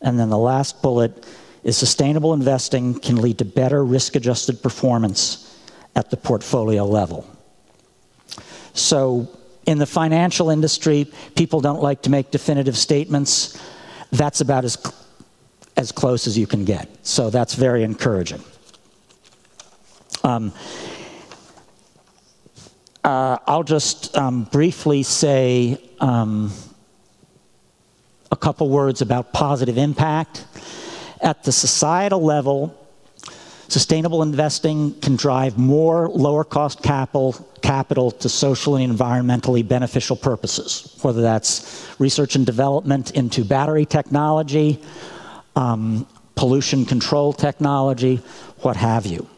And then the last bullet is sustainable investing can lead to better risk-adjusted performance at the portfolio level. So in the financial industry, people don't like to make definitive statements. That's about as close as you can get. So that's very encouraging. I'll just briefly say a couple words about positive impact. At the societal level, sustainable investing can drive more lower-cost capital to socially and environmentally beneficial purposes, whether that's research and development into battery technology, pollution control technology, what have you.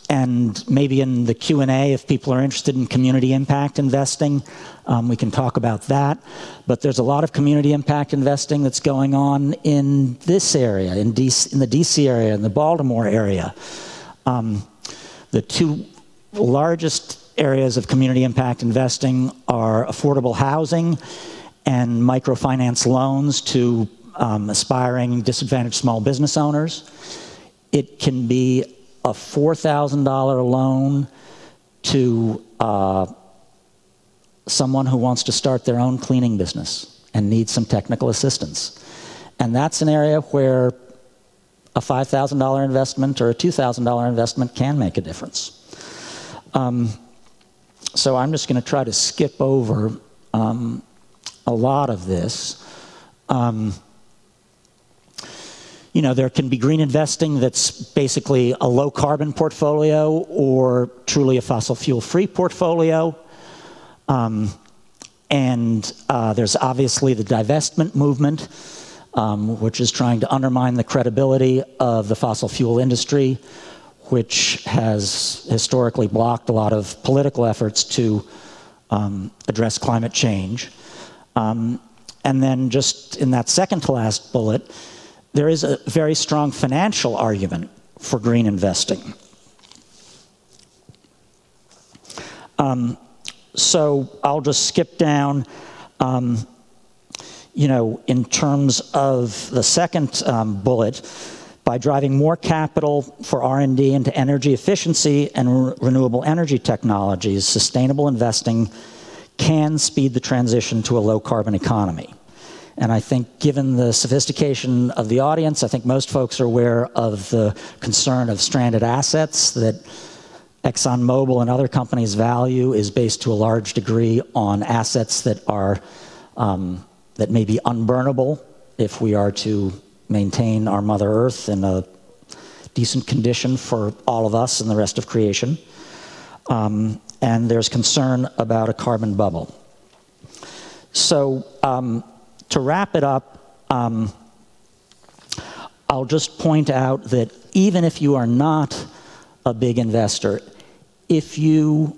And maybe in the Q&A, if people are interested in community impact investing, we can talk about that. But there's a lot of community impact investing that's going on in this area, in the DC area, in the Baltimore area. The two largest areas of community impact investing are affordable housing and microfinance loans to aspiring disadvantaged small business owners. It can be a $4,000 loan to someone who wants to start their own cleaning business and needs some technical assistance. And that's an area where a $5,000 investment or a $2,000 investment can make a difference. So I'm just going to try to skip over a lot of this. You know, there can be green investing that's basically a low carbon portfolio or truly a fossil fuel free portfolio. There's obviously the divestment movement, which is trying to undermine the credibility of the fossil fuel industry, which has historically blocked a lot of political efforts to address climate change. And then just in that second to last bullet, there is a very strong financial argument for green investing. So I'll just skip down. You know, in terms of the second bullet, by driving more capital for R&D into energy efficiency and renewable energy technologies, sustainable investing can speed the transition to a low-carbon economy. And I think given the sophistication of the audience, I think most folks are aware of the concern of stranded assets that ExxonMobil and other companies' value is based to a large degree on assets that are that may be unburnable if we are to maintain our Mother Earth in a decent condition for all of us and the rest of creation. And there's concern about a carbon bubble. So to wrap it up, I'll just point out that even if you are not a big investor, if you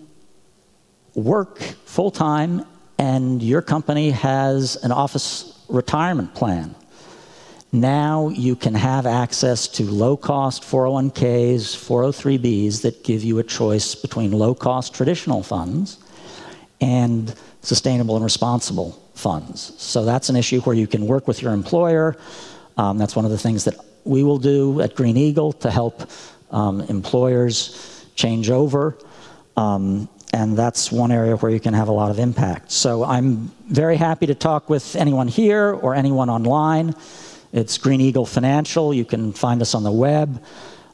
work full-time and your company has an office retirement plan, now you can have access to low-cost 401ks, 403bs that give you a choice between low-cost traditional funds and sustainable and responsible funds. So that's an issue where you can work with your employer. That's one of the things that we will do at Green Eagle to help employers change over. And that's one area where you can have a lot of impact. So I'm very happy to talk with anyone here or anyone online. It's Green Eagle Financial. You can find us on the web.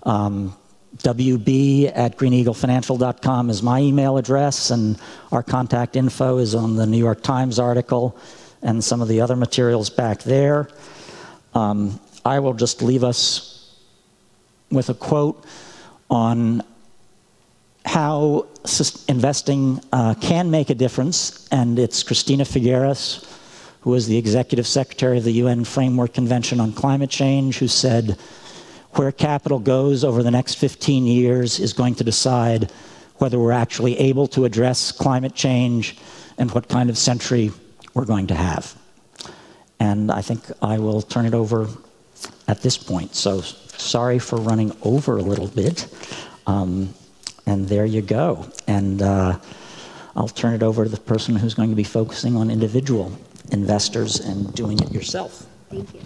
wb@greeneaglefinancial.com is my email address, and our contact info is on the New York Times article and some of the other materials back there. I will just leave us with a quote on how investing can make a difference, and it's Christina Figueres, who is the Executive Secretary of the UN Framework Convention on Climate Change, who said, where capital goes over the next 15 years is going to decide whether we're actually able to address climate change and what kind of century we're going to have. And I think I will turn it over at this point. So sorry for running over a little bit. And there you go. And I'll turn it over to the person who's going to be focusing on individual investors and doing it yourself. Thank you.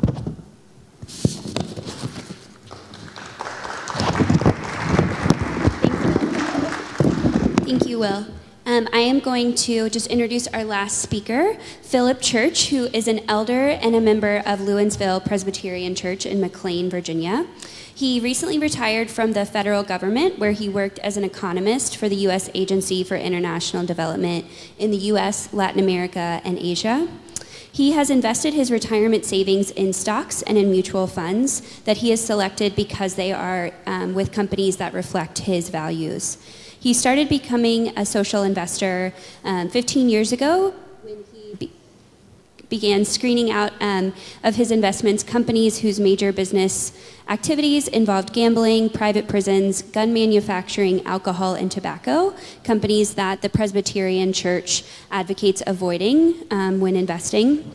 Thank you, Will. I am going to just introduce our last speaker, Philip Church, who is an elder and a member of Lewinsville Presbyterian Church in McLean, Virginia. He recently retired from the federal government, where he worked as an economist for the U.S. Agency for International Development in the U.S., Latin America, and Asia. He has invested his retirement savings in stocks and in mutual funds that he has selected because they are with companies that reflect his values. He started becoming a social investor 15 years ago when he began screening out of his investments companies whose major business activities involved gambling, private prisons, gun manufacturing, alcohol, and tobacco, companies that the Presbyterian Church advocates avoiding when investing.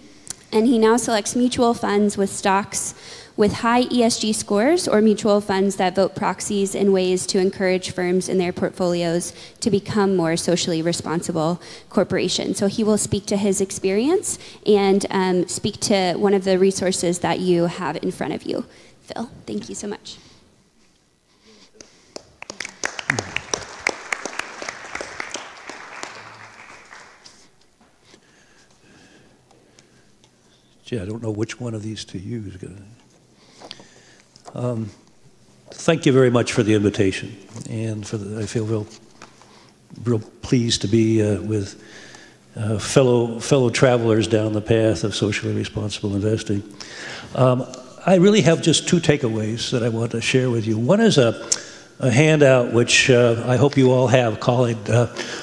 And he now selects mutual funds with stocks with high ESG scores, or mutual funds that vote proxies in ways to encourage firms in their portfolios to become more socially responsible corporations. So he will speak to his experience and speak to one of the resources that you have in front of you. Phil, thank you so much. Gee, I don't know which one of these to use. Thank you very much for the invitation, and I feel real pleased to be with fellow travelers down the path of socially responsible investing. I really have just two takeaways that I want to share with you. One is a handout which I hope you all have, called,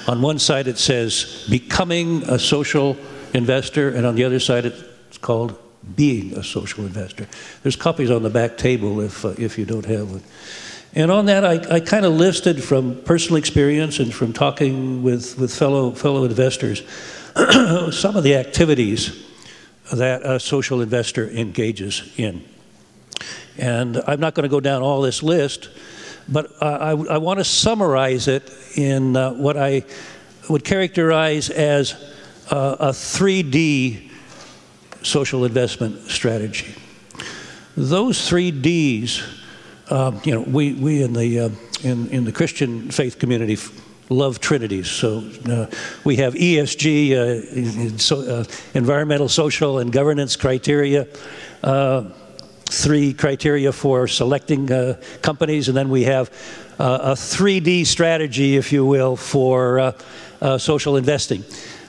on one side it says Becoming a Social Investor, and on the other side it's called Being a Social Investor. There's copies on the back table if you don't have one. And on that I kind of listed from personal experience and from talking with fellow investors some of the activities that a social investor engages in. And I'm not going to go down all this list, but I want to summarize it in what I would characterize as a 3D social investment strategy. Those 3 Ds, you know, we in the Christian faith community love trinities. So we have ESG, environmental, social, and governance criteria. 3 criteria for selecting companies, and then we have a 3D strategy, if you will, for social investing.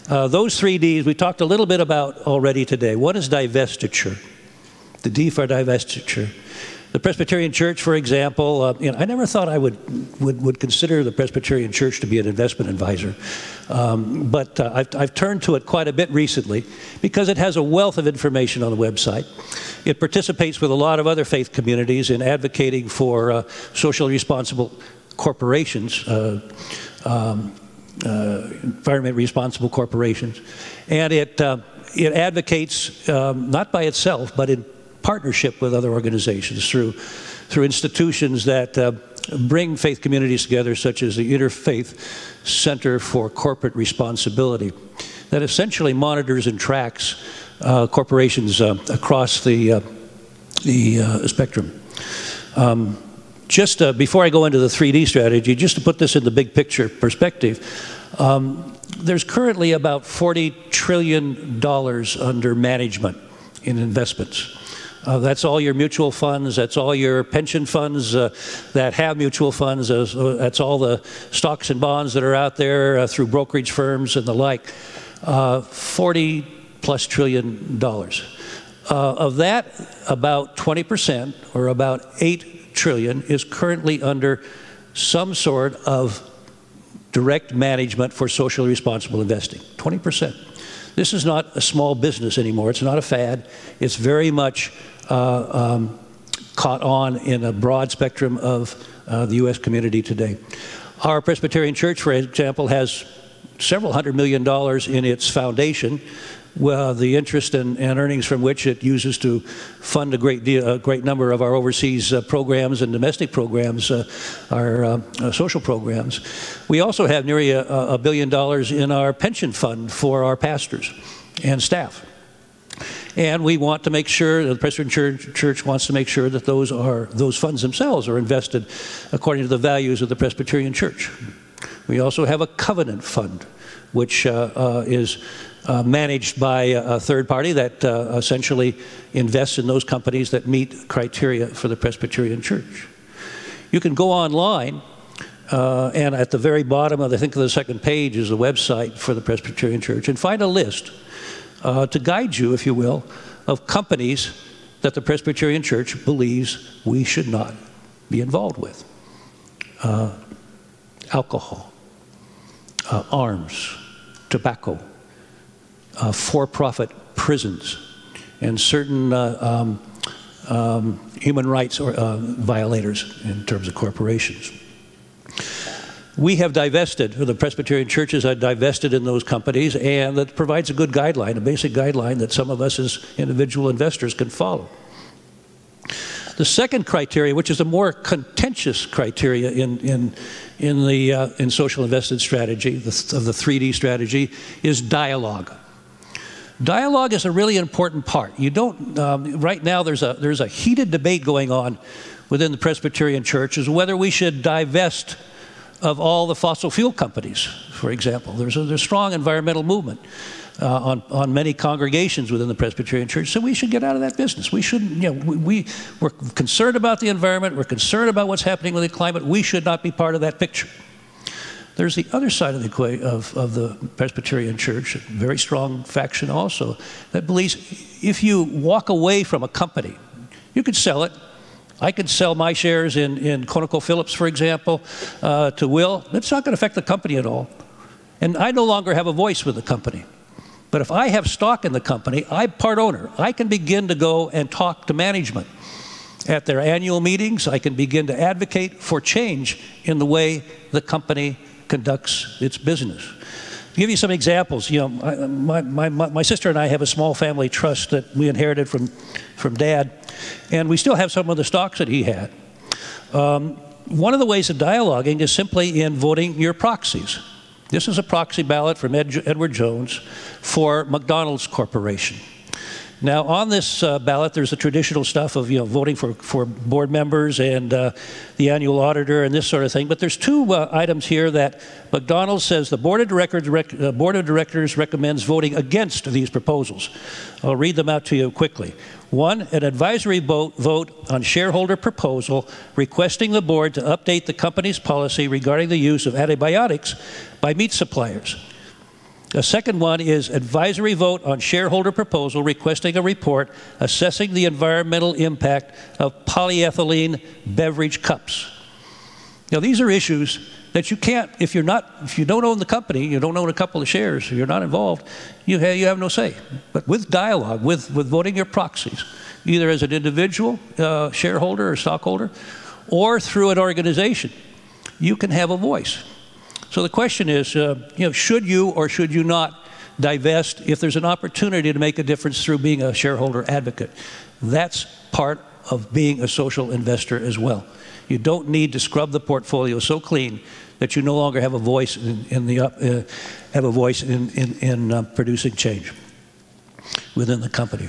Those 3 Ds we talked a little bit about already today. One is divestiture, the D for divestiture. The Presbyterian Church, for example, I never thought I would consider the Presbyterian Church to be an investment advisor, but I've turned to it quite a bit recently because it has a wealth of information on the website. It participates with a lot of other faith communities in advocating for socially responsible corporations, environmentally responsible corporations, and it advocates not by itself, but in partnership with other organizations through institutions that bring faith communities together, such as the Interfaith Center for Corporate Responsibility, that essentially monitors and tracks corporations across the spectrum. Just before I go into the 3D strategy, just to put this in the big picture perspective, there's currently about $40 trillion under management in investments. That's all your mutual funds, that's all your pension funds that have mutual funds, that's all the stocks and bonds that are out there through brokerage firms and the like. $40+ trillion. Of that, about 20%, or about 8 trillion, is currently under some sort of direct management for socially responsible investing. 20%. This is not a small business anymore. It's not a fad. It's very much caught on in a broad spectrum of the U.S. community today. Our Presbyterian Church, for example, has several $100 million in its foundation, the interest and earnings from which it uses to fund a great number of our overseas programs and domestic programs, our social programs. We also have nearly $1 billion in our pension fund for our pastors and staff. And we want to make sure, the Presbyterian Church wants to make sure that those funds themselves are invested according to the values of the Presbyterian Church. We also have a covenant fund, which is managed by a third party that essentially invests in those companies that meet criteria for the Presbyterian Church. You can go online, and at the very bottom of, I think, the second page is the website for the Presbyterian Church, and find a list to guide you, if you will, of companies that the Presbyterian Church believes we should not be involved with. Alcohol, arms, tobacco, for-profit prisons, and certain human rights violators in terms of corporations. We have divested, the Presbyterian churches have divested in those companies, and that provides a good guideline, a basic guideline that some of us as individual investors can follow. The second criteria, which is a more contentious criteria in social invested strategy, of the 3D strategy, is dialogue. Dialogue is a really important part. You don't, right now there's a heated debate going on within the Presbyterian Church as whether we should divest of all the fossil fuel companies, for example. There's a strong environmental movement on many congregations within the Presbyterian Church, so we should get out of that business. We shouldn't, you know, we're concerned about the environment, we're concerned about what's happening with the climate, we should not be part of that picture. There's the other side of the Presbyterian Church, a very strong faction also, that believes if you walk away from a company, you could sell it. I could sell my shares in ConocoPhillips, for example, to Will. It's not going to affect the company at all. And I no longer have a voice with the company. But if I have stock in the company, I'm part owner. I can begin to go and talk to management at their annual meetings. I can begin to advocate for change in the way the company conducts its business. To give you some examples, you know, my sister and I have a small family trust that we inherited from Dad, and we still have some of the stocks that he had. One of the ways of dialoguing is simply in voting your proxies. This is a proxy ballot from Edward Jones for McDonald's Corporation. Now, on this ballot, there's the traditional stuff of voting for board members and the annual auditor and this sort of thing. But there's two items here that McDonald says the board of directors recommends voting against these proposals. I'll read them out to you quickly. One, an advisory vote on shareholder proposal requesting the board to update the company's policy regarding the use of antibiotics by meat suppliers. A second one is advisory vote on shareholder proposal requesting a report assessing the environmental impact of polyethylene beverage cups. Now, these are issues that you can't, if you don't own the company, you don't own a couple of shares, you're not involved, you have no say. But with dialogue, with voting your proxies, either as an individual shareholder or stockholder, or through an organization, you can have a voice. So the question is, should you or should you not divest if there's an opportunity to make a difference through being a shareholder advocate? That's part of being a social investor as well. You don't need to scrub the portfolio so clean that you no longer have a voice in producing change within the company.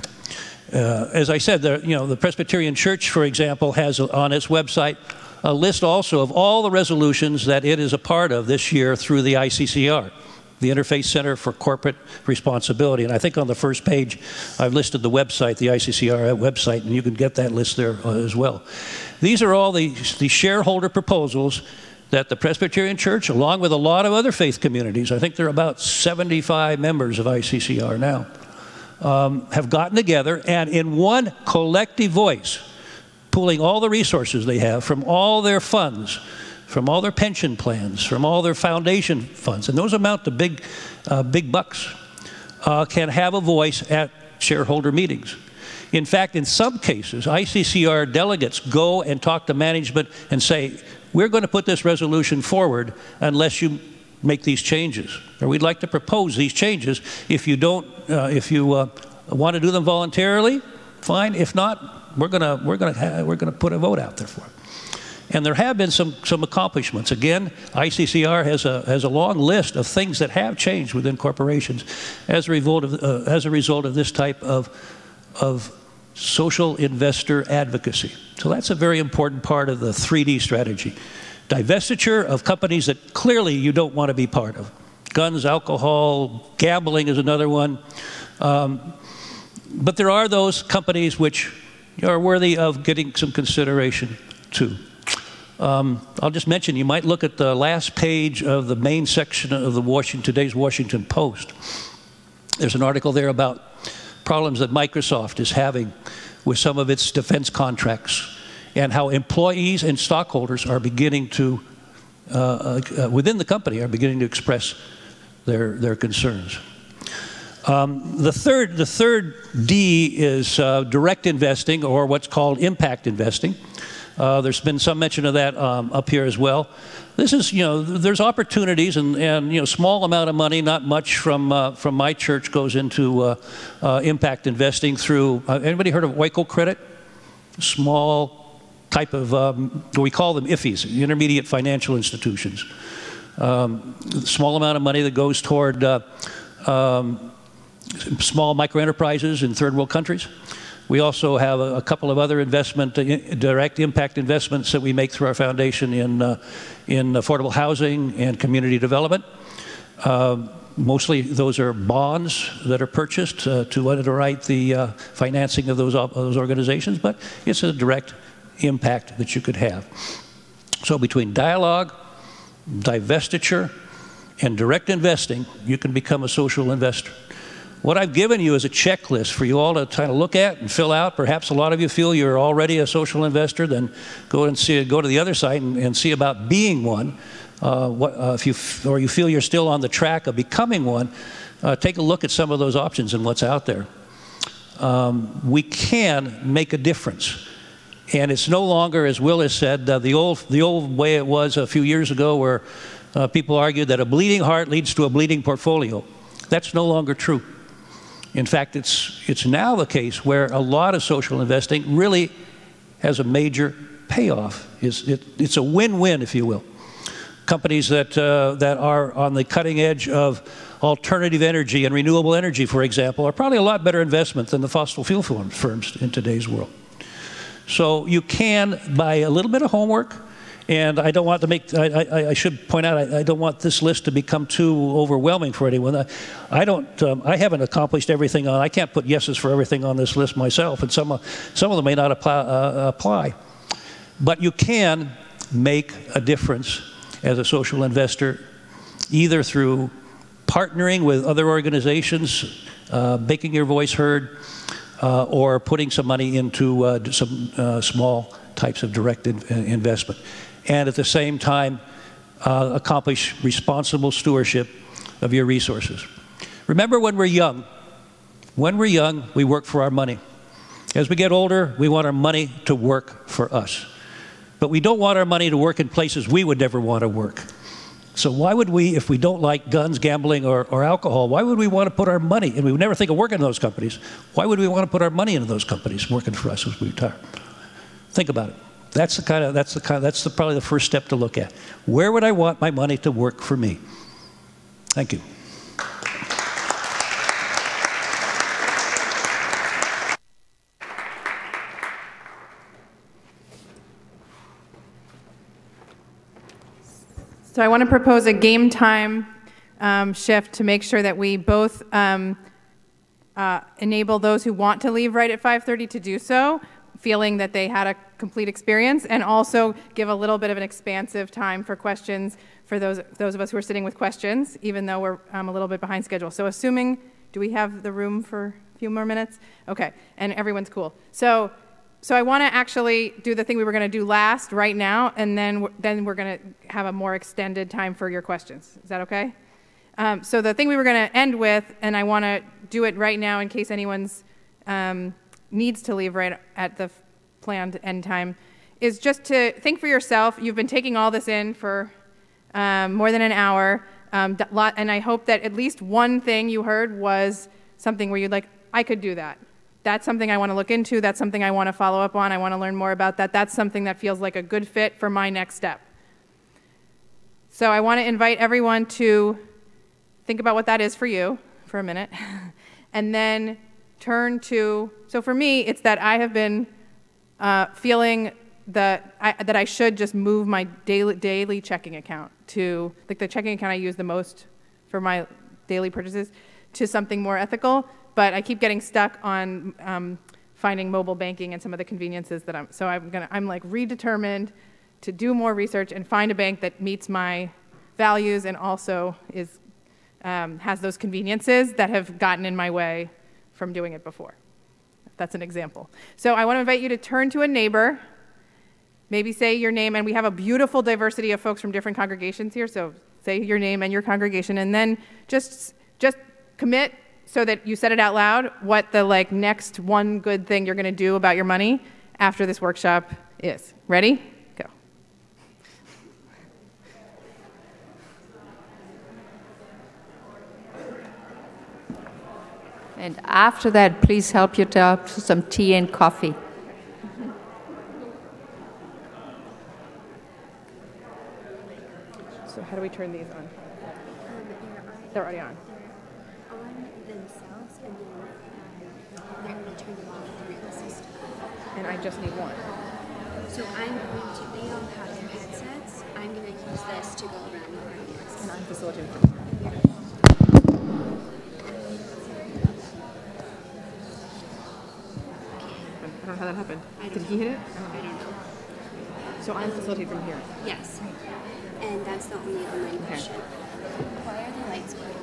As I said, the Presbyterian Church, for example, has on its website a list also of all the resolutions that it is a part of this year through the ICCR, the Interfaith Center for Corporate Responsibility. And I think on the first page, I've listed the website, the ICCR website, and you can get that list there as well. These are all the shareholder proposals that the Presbyterian Church, along with a lot of other faith communities, I think there are about 75 members of ICCR now, have gotten together and in one collective voice, pooling all the resources they have from all their funds, from all their pension plans, from all their foundation funds, and those amount to big bucks, can have a voice at shareholder meetings. In fact, in some cases, ICCR delegates go and talk to management and say, we're going to put this resolution forward unless you make these changes, or we'd like to propose these changes. If you don't, want to do them voluntarily, fine. If not, we're going to put a vote out there for it. And there have been some accomplishments. Again, ICCR has a long list of things that have changed within corporations as a result of this type of social investor advocacy. So that's a very important part of the 3D strategy. Divestiture of companies that clearly you don't want to be part of. Guns, alcohol, gambling is another one. But there are those companies which are worthy of getting some consideration too. I'll just mention, you might look at the last page of the main section of today's Washington Post. There's an article there about problems that Microsoft is having with some of its defense contracts and how employees and stockholders are beginning to, within the company, are beginning to express their concerns. The third D is direct investing, or what's called impact investing. There's been some mention of that up here as well. This is, there's opportunities and small amount of money, not much from my church goes into impact investing through, anybody heard of Oikle Credit? Small type of, we call them IFIs, intermediate financial institutions. Small amount of money that goes toward small microenterprises in third world countries. We also have a couple of other direct impact investments that we make through our foundation in affordable housing and community development. Mostly those are bonds that are purchased to underwrite the financing of those organizations, but it's a direct impact that you could have. So between dialogue, divestiture, and direct investing, you can become a social investor. What I've given you is a checklist for you all to kind of look at and fill out. Perhaps a lot of you feel you're already a social investor, then go to the other side and see about being one. If you feel you're still on the track of becoming one, take a look at some of those options and what's out there. We can make a difference. And it's no longer, as Will has said, the old way it was a few years ago where people argued that a bleeding heart leads to a bleeding portfolio. That's no longer true. In fact, it's now the case where a lot of social investing really has a major payoff. It's a win-win, if you will. Companies that are on the cutting edge of alternative energy and renewable energy, for example, are probably a lot better investment than the fossil fuel firms in today's world. So you can, by a little bit of homework, and I don't want to make, I should point out, I don't want this list to become too overwhelming for anyone. I haven't accomplished everything I can't put yeses for everything on this list myself, and some of them may not apply. But you can make a difference as a social investor, either through partnering with other organizations, making your voice heard, or putting some money into some small types of direct investment. And at the same time, accomplish responsible stewardship of your resources. Remember, when we're young, we work for our money. As we get older, we want our money to work for us. But we don't want our money to work in places we would never want to work. So why would we, if we don't like guns, gambling, or alcohol, why would we want to put our money, and we would never think of working in those companies, why would we want to put our money into those companies working for us as we retire? Think about it. That's probably the first step to look at. Where would I want my money to work for me? Thank you. So I want to propose a game time shift to make sure that we both enable those who want to leave right at 5:30 to do so, feeling that they had a complete experience, and also give a little bit of an expansive time for questions for those of us who are sitting with questions, even though we're a little bit behind schedule. So assuming, do we have the room for a few more minutes? Okay, and everyone's cool. So I want to actually do the thing we were going to do last right now, and then we're going to have a more extended time for your questions. Is that okay? So the thing we were going to end with, and I want to do it right now in case anyone's needs to leave right at the planned end time, is just to think for yourself. You've been taking all this in for more than an hour, and I hope that at least one thing you heard was something where you'd like, I could do that. That's something I want to look into. That's something I want to follow up on. I want to learn more about that. That's something that feels like a good fit for my next step. So I want to invite everyone to think about what that is for you for a minute, and then turn to, so for me, it's that I have been feeling that I should just move my daily checking account to, like the checking account I use the most for my daily purchases, to something more ethical, but I keep getting stuck on finding mobile banking and some of the conveniences that I'm like redetermined to do more research and find a bank that meets my values and also is, has those conveniences that have gotten in my way from doing it before. That's an example. So I want to invite you to turn to a neighbor, maybe say your name, and we have a beautiful diversity of folks from different congregations here, so say your name and your congregation, and then just commit so that you said it out loud what the next one good thing you're going to do about your money after this workshop is. Ready? Go. And after that, please help yourself to some tea and coffee. So how do we turn these on? They're already on. On themselves, and then they're going to turn them on through the system. And I just need one. So I'm going to, they all have their headsets. I'm going to use this to go around the audience. And I'm facilitating. I don't know how that happened. Did he hit it? I don't know. So I'm facilitating from here. Yes. And that's the only online question. Why are the lights going?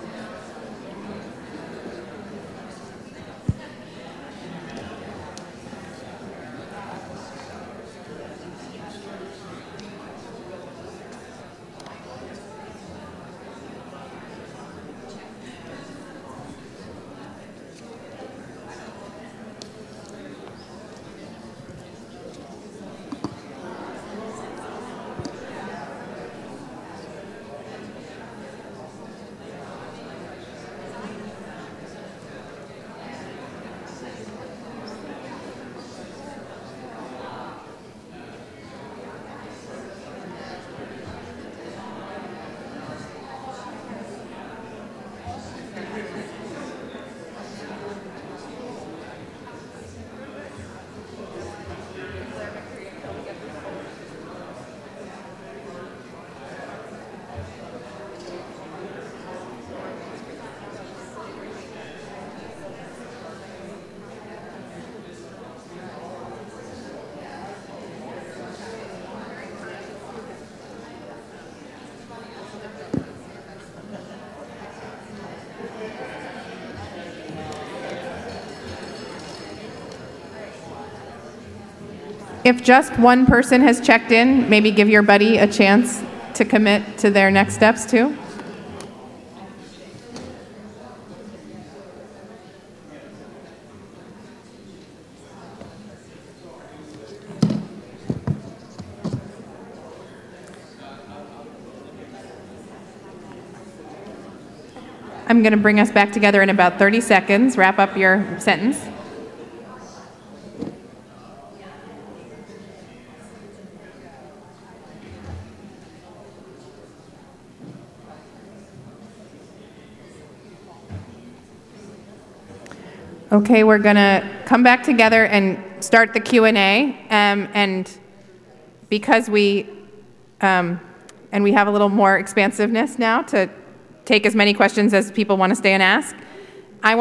if just one person has checked in, maybe give your buddy a chance to commit to their next steps too. I'm going to bring us back together in about 30 seconds. Wrap up your sentence. Okay, we're going to come back together and start the Q&A. And because we have a little more expansiveness now to take as many questions as people want to stay and ask, can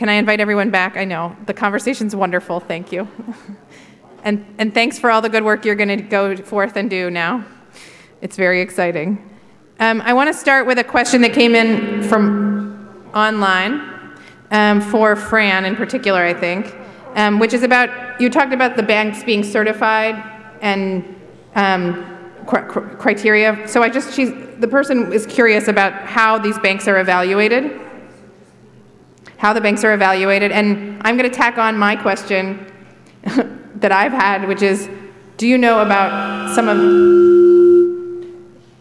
I invite everyone back? I know, the conversation's wonderful, thank you. and thanks for all the good work you're going to go forth and do now. It's very exciting. I want to start with a question that came in from online, for Fran in particular, I think, which is about, you talked about the banks being certified and criteria. So the person is curious about how these banks are evaluated, and I'm going to tack on my question that I've had, which is, do you know about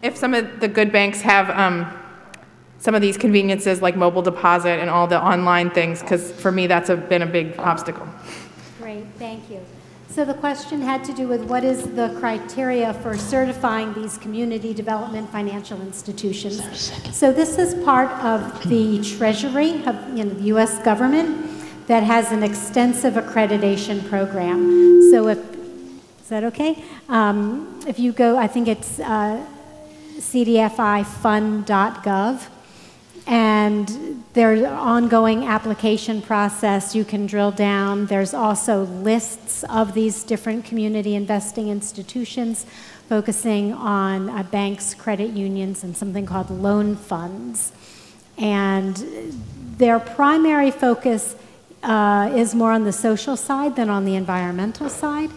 if some of the good banks have some of these conveniences like mobile deposit and all the online things? Because for me, that's been a big obstacle. Great, thank you. So the question had to do with what is the criteria for certifying these community development financial institutions. So this is part of the Treasury of the U.S. government that has an extensive accreditation program. So is that okay? If you go, I think it's cdfifund.gov. And there's an ongoing application process. You can drill down. There's also lists of these different community investing institutions focusing on banks, credit unions, and something called loan funds. And their primary focus is more on the social side than on the environmental side.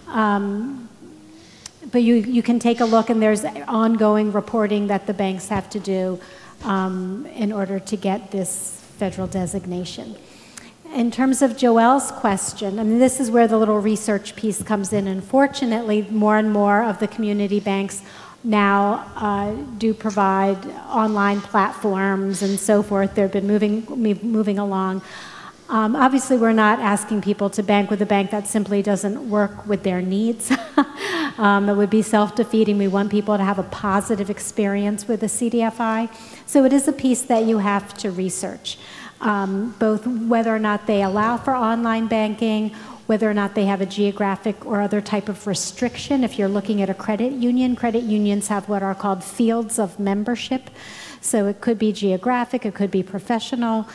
But you can take a look, and there's ongoing reporting that the banks have to do in order to get this federal designation. In terms of Joelle's question, I mean, this is where the little research piece comes in. Unfortunately, more and more of the community banks now do provide online platforms and so forth. They've been moving along. Obviously, we're not asking people to bank with a bank that simply doesn't work with their needs. It would be self-defeating. We want people to have a positive experience with a CDFI. So it is a piece that you have to research, both whether or not they allow for online banking, whether or not they have a geographic or other type of restriction. If you're looking at a credit unions have what are called fields of membership. So it could be geographic, it could be professional.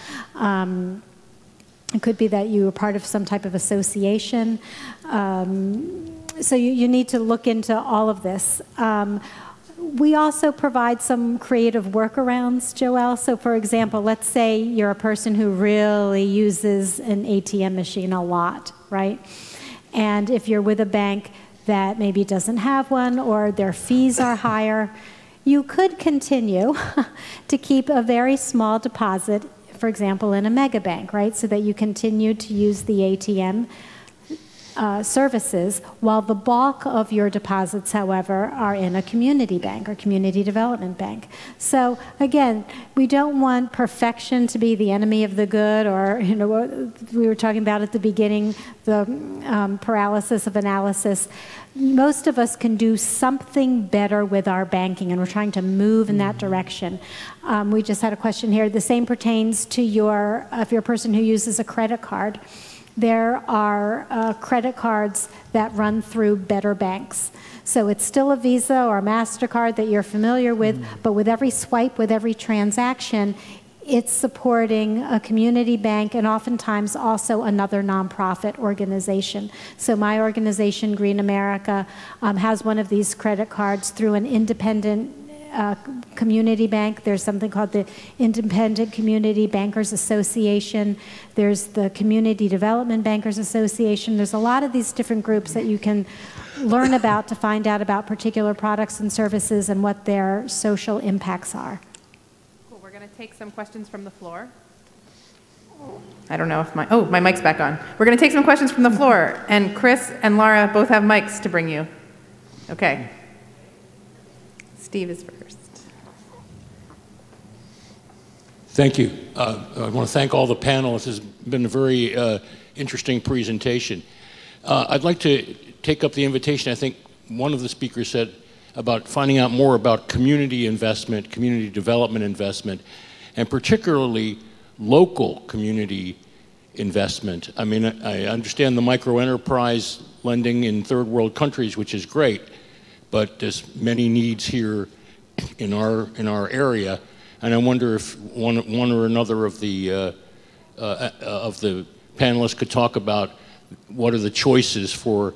It could be that you are part of some type of association. So you need to look into all of this. We also provide some creative workarounds, Joelle. So for example, let's say you're a person who really uses an ATM machine a lot, right? And if you're with a bank that maybe doesn't have one or their fees are higher, you could continue to keep a very small deposit, for example, in a mega bank, right? So that you continue to use the ATM services, while the bulk of your deposits, however, are in a community bank or community development bank. So again, we don't want perfection to be the enemy of the good, or we were talking about at the beginning, the paralysis of analysis. Most of us can do something better with our banking, and we're trying to move in that direction. We just had a question here. The same pertains to if you're a person who uses a credit card. There are credit cards that run through better banks. So it's still a Visa or a MasterCard that you're familiar with, but with every swipe, with every transaction, it's supporting a community bank and oftentimes also another nonprofit organization. So my organization, Green America, has one of these credit cards through an independent community bank. There's something called the Independent Community Bankers Association. There's the Community Development Bankers Association. There's a lot of these different groups that you can learn about to find out about particular products and services and what their social impacts are. Cool. We're going to take some questions from the floor. I don't know if my mic's back on. We're going to take some questions from the floor, and Chris and Laura both have mics to bring you. Okay. Steve is first. Thank you. I want to thank all the panelists. It's been a very interesting presentation. I'd like to take up the invitation. I think one of the speakers said about finding out more about community investment, community development investment, and particularly local community investment. I mean, I understand the microenterprise lending in third world countries, which is great, but there's many needs here in our area, and I wonder if one or another of the panelists could talk about what are the choices for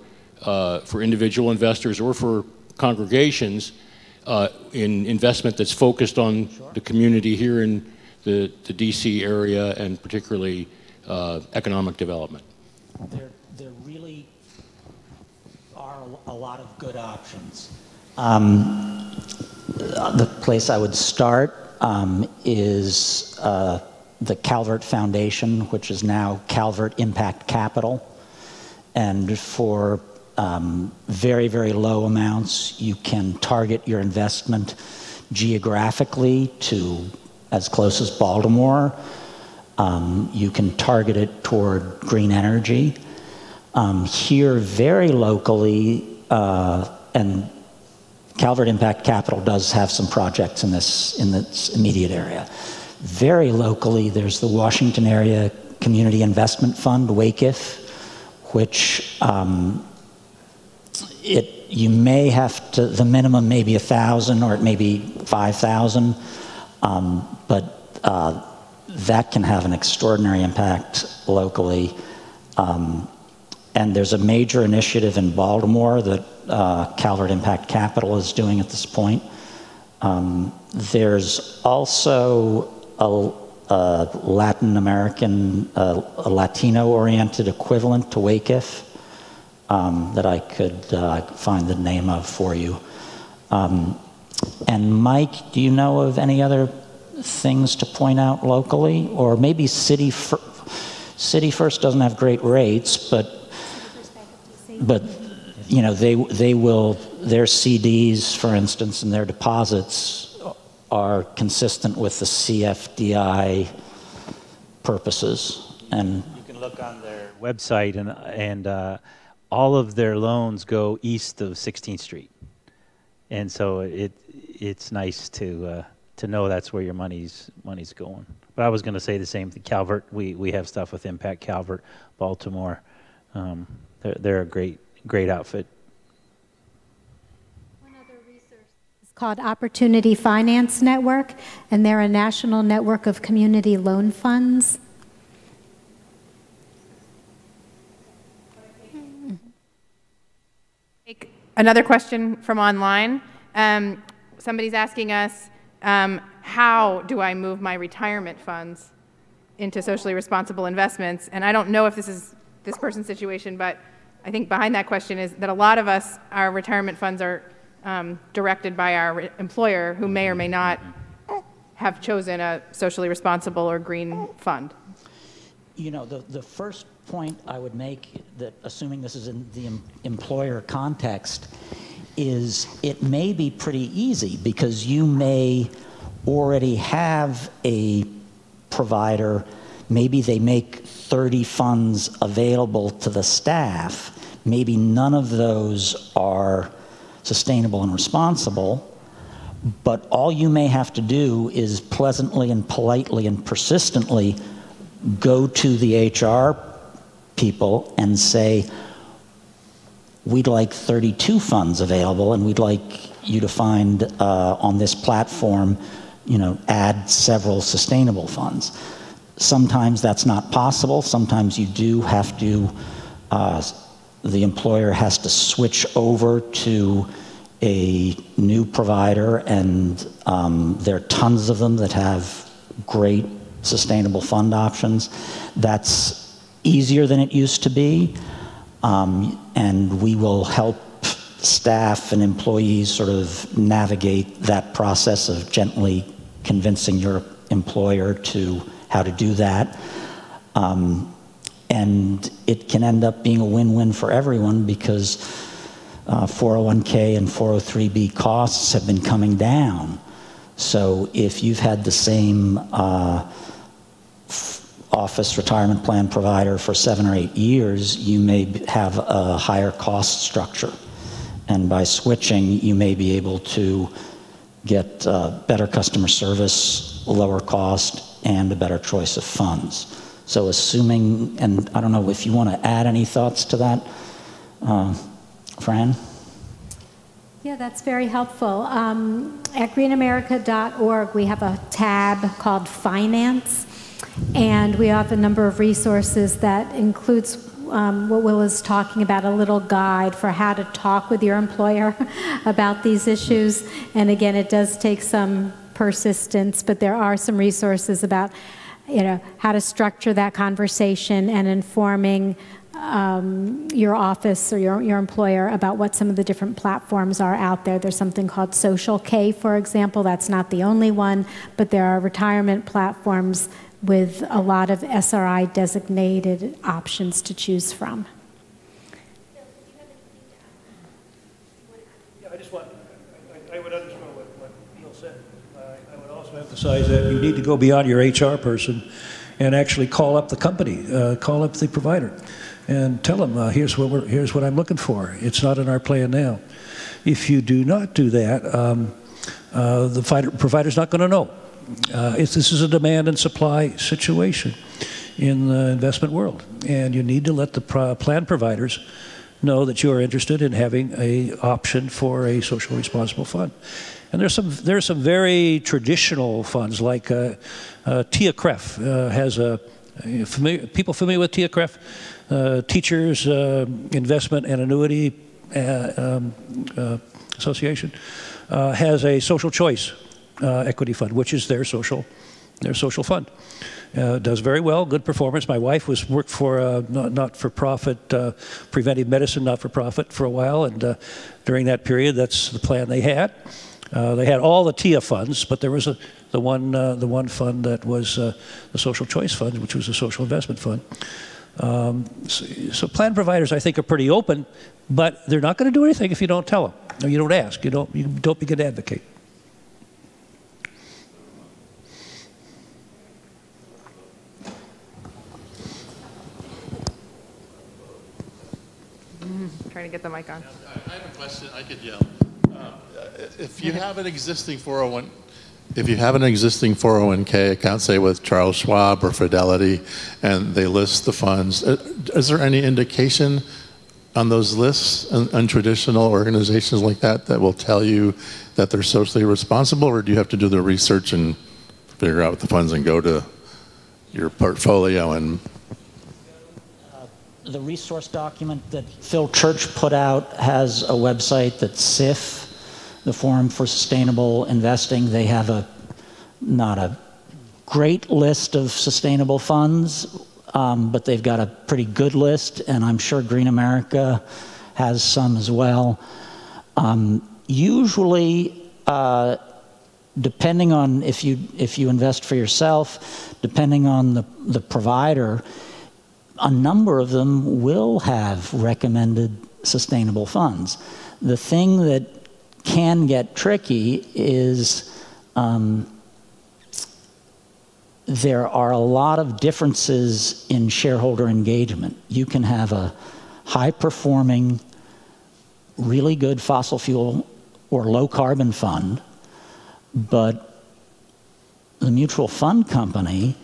individual investors or for congregations in investment that's focused on the community here in the DC area, and particularly economic development. There really are a lot of good options. The place I would start is the Calvert Foundation, which is now Calvert Impact Capital. And for very, very low amounts, you can target your investment geographically to as close as Baltimore. You can target it toward green energy. Here, very locally, and Calvert Impact Capital does have some projects in this immediate area. Very locally, there's the Washington Area Community Investment Fund, WACIF, which you may have to, the minimum may be 1,000 or it may be 5,000. But that can have an extraordinary impact locally. And there's a major initiative in Baltimore that Calvert Impact Capital is doing at this point. There's also a Latin American, a Latino-oriented equivalent to WACIF that I could find the name of for you. And Mike, do you know of any other things to point out locally? Or maybe City First doesn't have great rates, but you know, they will, their CDs, for instance, and their deposits are consistent with the CFDI purposes. And you can look on their website, and all of their loans go east of 16th Street. And so it's nice to know that's where your money's going. But I was going to say the same thing. Calvert, we have stuff with Impact Calvert, Baltimore. They're a great outfit. One other resource is called Opportunity Finance Network, and they're a national network of community loan funds. Take another question from online. Somebody's asking us, how do I move my retirement funds into socially responsible investments? And I don't know if this is this person's situation, but I think behind that question is that a lot of us, our retirement funds are directed by our employer, who may or may not have chosen a socially responsible or green fund. You know, the first point I would make, that assuming this is in the employer context, is it may be pretty easy because you may already have a provider. Maybe they make 30 funds available to the staff. Maybe none of those are sustainable and responsible, but all you may have to do is pleasantly and politely and persistently go to the HR people and say, we'd like 32 funds available, and we'd like you to find on this platform, you know, add several sustainable funds. Sometimes that's not possible. Sometimes you do have to, the employer has to switch over to a new provider, and there are tons of them that have great sustainable fund options. That's easier than it used to be, and we will help staff and employees sort of navigate that process of gently convincing your employer to how to do that. And it can end up being a win-win for everyone, because 401k and 403b costs have been coming down. So if you've had the same office retirement plan provider for 7 or 8 years, you may have a higher cost structure. And by switching, you may be able to get better customer service, lower cost, and a better choice of funds. So assuming, and I don't know if you want to add any thoughts to that, Fran? Yeah, that's very helpful. At greenamerica.org, we have a tab called Finance, and we have a number of resources that includes what Will is talking about, a little guide for how to talk with your employer about these issues. And again, it does take some persistence, but there are some resources about, how to structure that conversation and informing your office or your employer about what some of the different platforms are out there. There's something called Social K, for example. That's not the only one, but there are retirement platforms with a lot of SRI designated options to choose from. Yeah, I would underscore what Neil said. I would also emphasize that you need to go beyond your HR person and actually call up the company, call up the provider, and tell them, here's what I'm looking for. It's not in our plan now. If you do not do that, the provider's not going to know. This is a demand and supply situation in the investment world, and you need to let the plan providers know that you are interested in having an option for a socially responsible fund. And there's some very traditional funds, like TIAA-CREF has a people familiar with TIAA-CREF? Teachers Investment and Annuity Association has a social choice equity fund, which is their social fund. Does very well, good performance. My wife worked for a not-for-profit preventive medicine not-for-profit for a while, and during that period, that's the plan they had. They had all the TIA funds, but there was the one fund that was the social choice fund, which was a social investment fund. So plan providers, I think, are pretty open, but they're not going to do anything if you don't tell them. No, you don't ask. You don't begin to advocate. Trying to get the mic on. I have a question. I could yell. If you have an existing 401k account, say with Charles Schwab or Fidelity, and they list the funds, is there any indication on those lists, untraditional organizations like that, that will tell you that they're socially responsible, or do you have to do the research and figure out the funds and go to your portfolio and? The resource document that Phil Church put out has a website that's SIF, the Forum for Sustainable Investing. They have not a great list of sustainable funds, but they've got a pretty good list, and I'm sure Green America has some as well. Usually, depending on if you invest for yourself, depending on the provider, a number of them will have recommended sustainable funds. The thing that can get tricky is there are a lot of differences in shareholder engagement. You can have a high-performing, really good fossil fuel or low-carbon fund, but the mutual fund company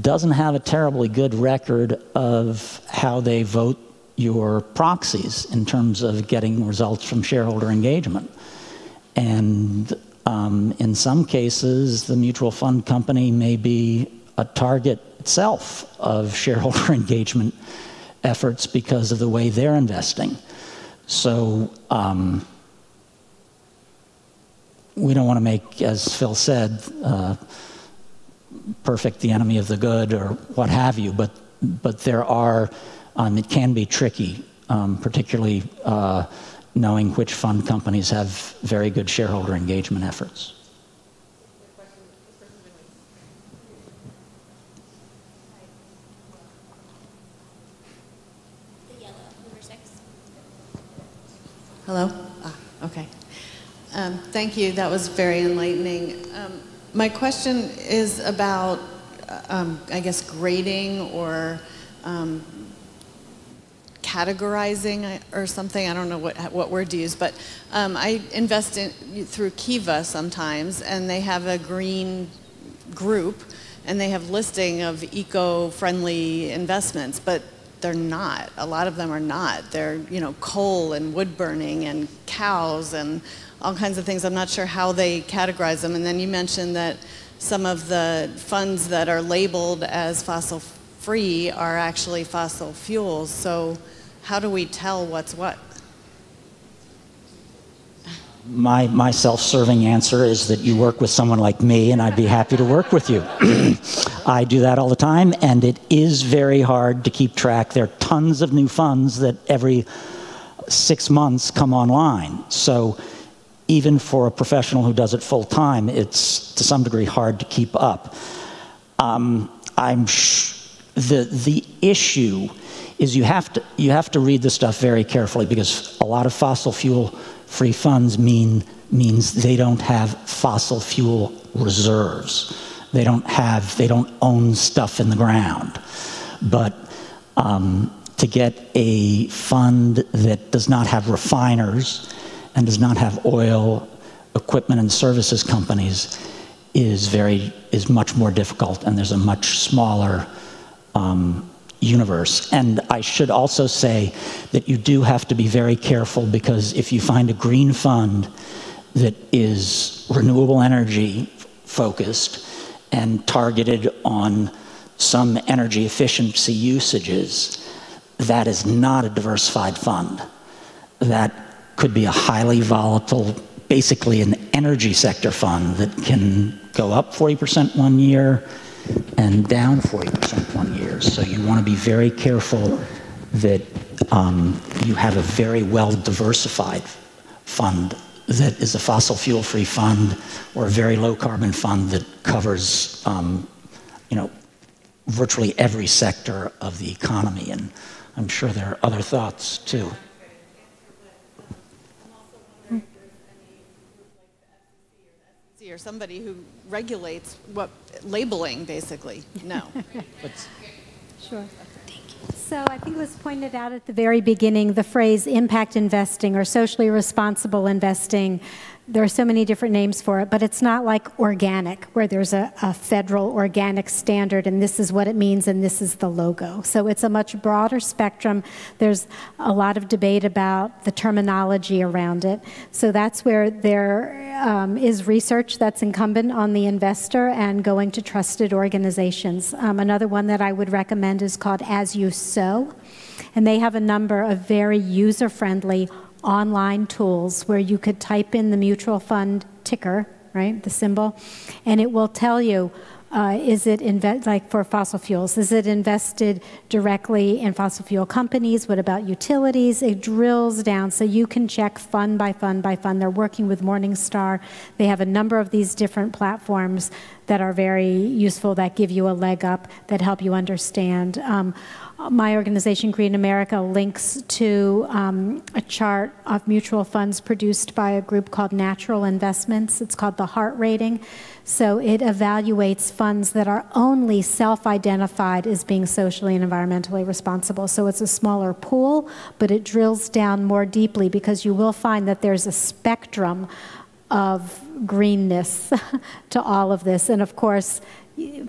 doesn't have a terribly good record of how they vote your proxies in terms of getting results from shareholder engagement. And in some cases, the mutual fund company may be a target itself of shareholder engagement efforts because of the way they're investing. So we don't want to make, as Phil said, perfect the enemy of the good or what have you, but there are, it can be tricky, particularly knowing which fund companies have very good shareholder engagement efforts. Hello? Okay. Thank you. That was very enlightening. My question is about, I guess, grading or categorizing or something. I don't know what word to use, but I invest through Kiva sometimes, and they have a green group, and they have listing of eco-friendly investments, but they're not. A lot of them are not. They're, coal and wood burning and cows and all kinds of things. I'm not sure how they categorize them. And then you mentioned that some of the funds that are labeled as fossil free are actually fossil fuels. So how do we tell what's what? My self-serving answer is that you work with someone like me, and I'd be happy to work with you. I do that all the time, and it is very hard to keep track. There are tons of new funds that every 6 months come online. So even for a professional who does it full time, it's to some degree hard to keep up. The issue is you have to read the stuff very carefully, because a lot of fossil fuel free funds means they don't have fossil fuel reserves. They don't own stuff in the ground. But to get a fund that does not have refiners and does not have oil equipment and services companies is much more difficult, and there's a much smaller universe. And I should also say that you do have to be very careful, because if you find a green fund that is renewable energy focused and targeted on some energy efficiency usages, that is not a diversified fund. That could be a highly volatile, basically an energy sector fund that can go up 40% one year and down 40% one year. So you want to be very careful that you have a very well diversified fund that is a fossil fuel free fund, or a very low carbon fund that covers virtually every sector of the economy. And I'm sure there are other thoughts too. Or somebody who regulates what labeling, basically. No. Sure. So I think it was pointed out at the very beginning, the phrase impact investing or socially responsible investing. There are so many different names for it, but it's not like organic, where there's a federal organic standard and this is what it means and this is the logo. So it's a much broader spectrum. There's a lot of debate about the terminology around it. So that's where there is research that's incumbent on the investor and going to trusted organizations. Another one that I would recommend is called As You Sow, and they have a number of very user-friendly online tools where you could type in the mutual fund ticker, right, the symbol, and it will tell you, is it like for fossil fuels, is it invested directly in fossil fuel companies? What about utilities? It drills down so you can check fund by fund by fund. They're working with Morningstar. They have a number of these different platforms that are very useful, that give you a leg up, that help you understand. My organization, Green America, links to a chart of mutual funds produced by a group called Natural Investments. It's called the Heart Rating. So it evaluates funds that are only self-identified as being socially and environmentally responsible. So it's a smaller pool, but it drills down more deeply, because you will find that there's a spectrum of greenness to all of this. And of course,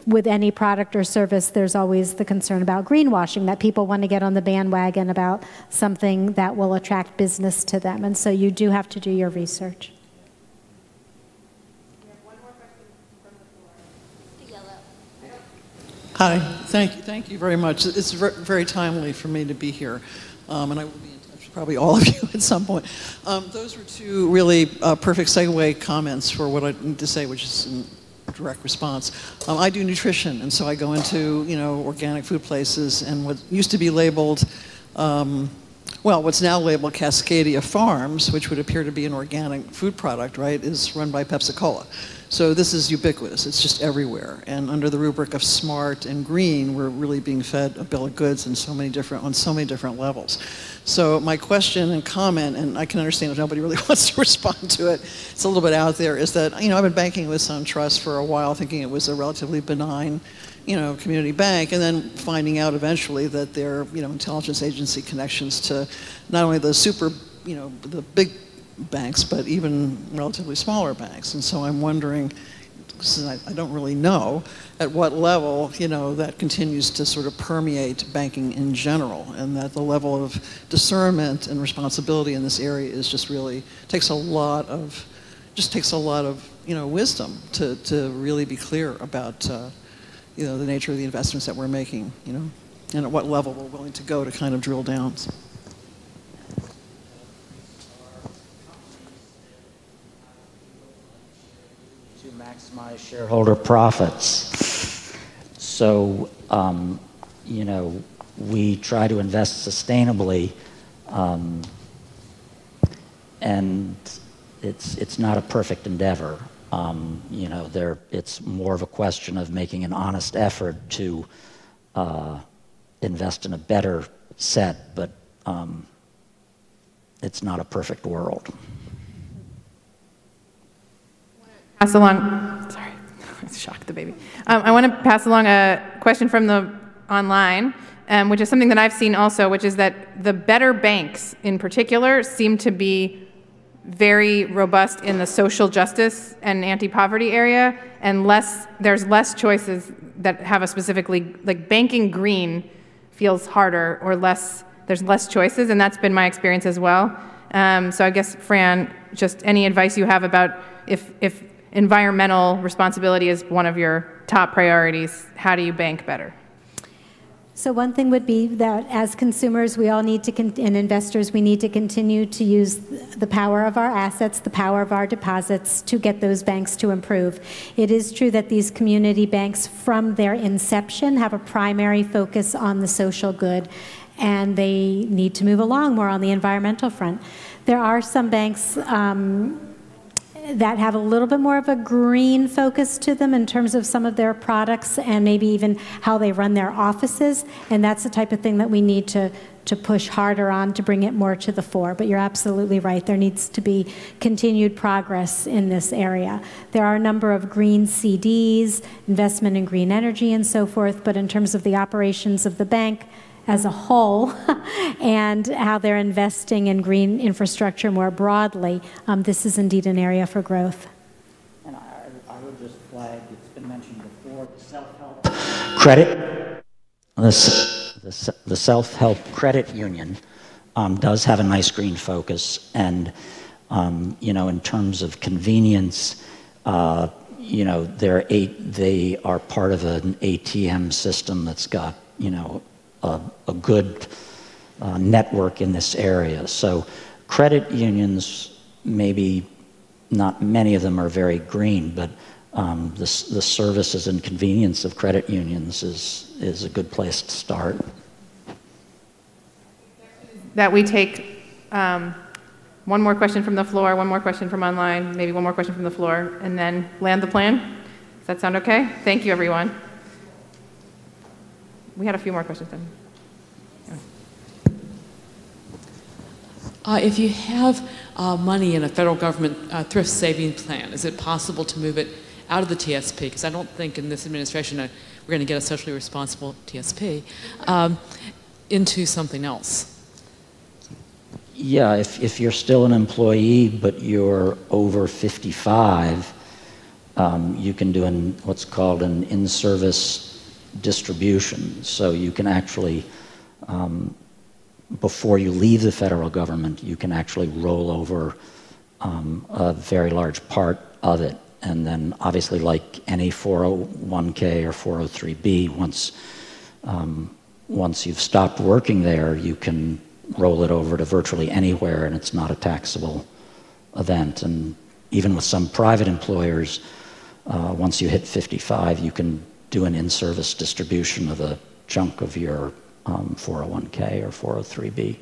with any product or service, there's always the concern about greenwashing, that people want to get on the bandwagon about something that will attract business to them. And so you do have to do your research. Hi, thank you very much. It's very timely for me to be here, and I will be in touch probably all of you at some point. Those were two really perfect segue comments for what I need to say, which is in direct response. I do nutrition, and so I go into, organic food places, and what used to be labeled, what's now labeled Cascadia Farms, which would appear to be an organic food product, right, is run by Pepsi-Cola. So this is ubiquitous. It's just everywhere. And under the rubric of smart and green, we're really being fed a bill of goods on so many different levels. So my question and comment, and I can understand if nobody really wants to respond to it, it's a little bit out there, is that, I've been banking with SunTrust for a while, thinking it was a relatively benign, community bank, and then finding out eventually that there are, intelligence agency connections to not only the the big banks, but even relatively smaller banks. And so I'm wondering, I don't really know, at what level, that continues to sort of permeate banking in general, and that the level of discernment and responsibility in this area is just really, takes a lot of wisdom to really be clear about, the nature of the investments that we're making, and at what level we're willing to go to kind of drill down. Maximize shareholder profits. So, we try to invest sustainably, and it's not a perfect endeavor. It's more of a question of making an honest effort to invest in a better set, but it's not a perfect world. Pass along, sorry, I shocked the baby. I want to pass along a question from the online, which is something that I've seen also, which is that the better banks in particular seem to be very robust in the social justice and anti-poverty area, and there's less choices that have a specifically, like banking green feels harder, or there's less choices, and that's been my experience as well. So I guess, Fran, just any advice you have about if environmental responsibility is one of your top priorities, how do you bank better? So one thing would be that as consumers, we all need to, and investors, we need to continue to use the power of our assets, the power of our deposits to get those banks to improve. It is true that these community banks from their inception have a primary focus on the social good, and they need to move along more on the environmental front. There are some banks that have a little bit more of a green focus to them in terms of some of their products and maybe even how they run their offices, and that's the type of thing that we need to push harder on to bring it more to the fore. But you're absolutely right, there needs to be continued progress in this area. There are a number of green CDs, investment in green energy and so forth, but in terms of the operations of the bank as a whole and how they're investing in green infrastructure more broadly, this is indeed an area for growth. And I would just flag, it's been mentioned before, the self-help credit. The self-help credit union does have a nice green focus, and in terms of convenience, they are part of an ATM system that's got a good network in this area. So credit unions, maybe not many of them are very green, but the services and convenience of credit unions is a good place to start. That we take one more question from the floor, one more question from online, maybe one more question from the floor, and then land the plane. Does that sound okay? Thank you, everyone. We had a few more questions then. If you have money in a federal government thrift saving plan, is it possible to move it out of the TSP? Because I don't think in this administration we're going to get a socially responsible TSP into something else. Yeah, if you're still an employee but you're over 55, you can do what's called an in-service distribution. So you can actually, before you leave the federal government, you can actually roll over a very large part of it. And then obviously, like any 401k or 403b, once you've stopped working there, you can roll it over to virtually anywhere, and it's not a taxable event. And even with some private employers, once you hit 55, you can do an in-service distribution of a chunk of your 401k or 403b.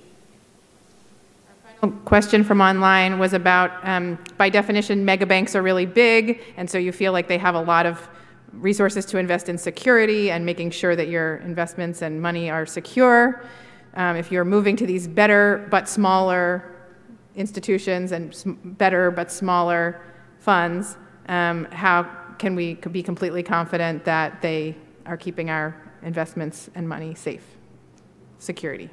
Question from online was about, by definition, mega banks are really big, and so you feel like they have a lot of resources to invest in security and making sure that your investments and money are secure. If you're moving to these better but smaller institutions and better but smaller funds, how can we be completely confident that they are keeping our investments and money safe? Security.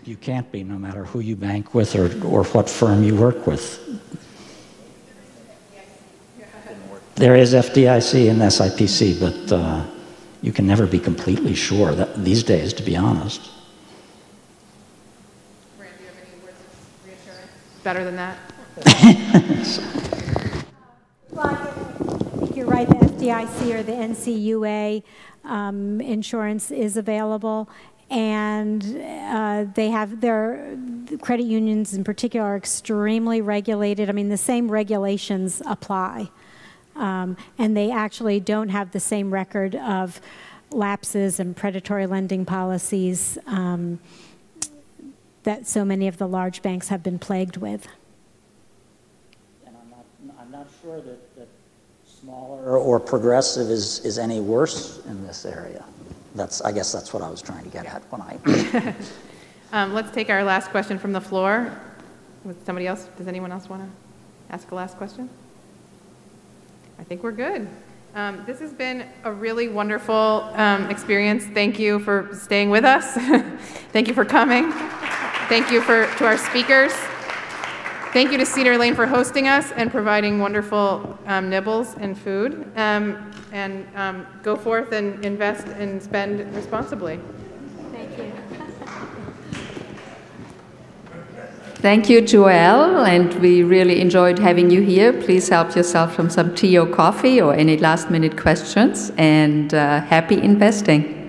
You can't be, no matter who you bank with or what firm you work with. There is FDIC and SIPC, but you can never be completely sure that these days, to be honest. Brand, do you have any words of reassurance? Better than that? Well, I think you're right. The FDIC or the NCUA insurance is available. And they have their credit unions in particular are extremely regulated. I mean, the same regulations apply. And they actually don't have the same record of lapses and predatory lending policies that so many of the large banks have been plagued with. And I'm not sure that smaller or progressive is any worse in this area. I guess that's what I was trying to get at when I... Let's take our last question from the floor. With somebody else, does anyone else want to ask a last question? I think we're good. This has been a really wonderful experience. Thank you for staying with us. Thank you for coming. Thank you to our speakers. Thank you to Cedar Lane for hosting us and providing wonderful nibbles and food. And go forth and invest and spend responsibly. Thank you. Thank you, Joelle, and we really enjoyed having you here. Please help yourself from some tea or coffee or any last-minute questions, and happy investing.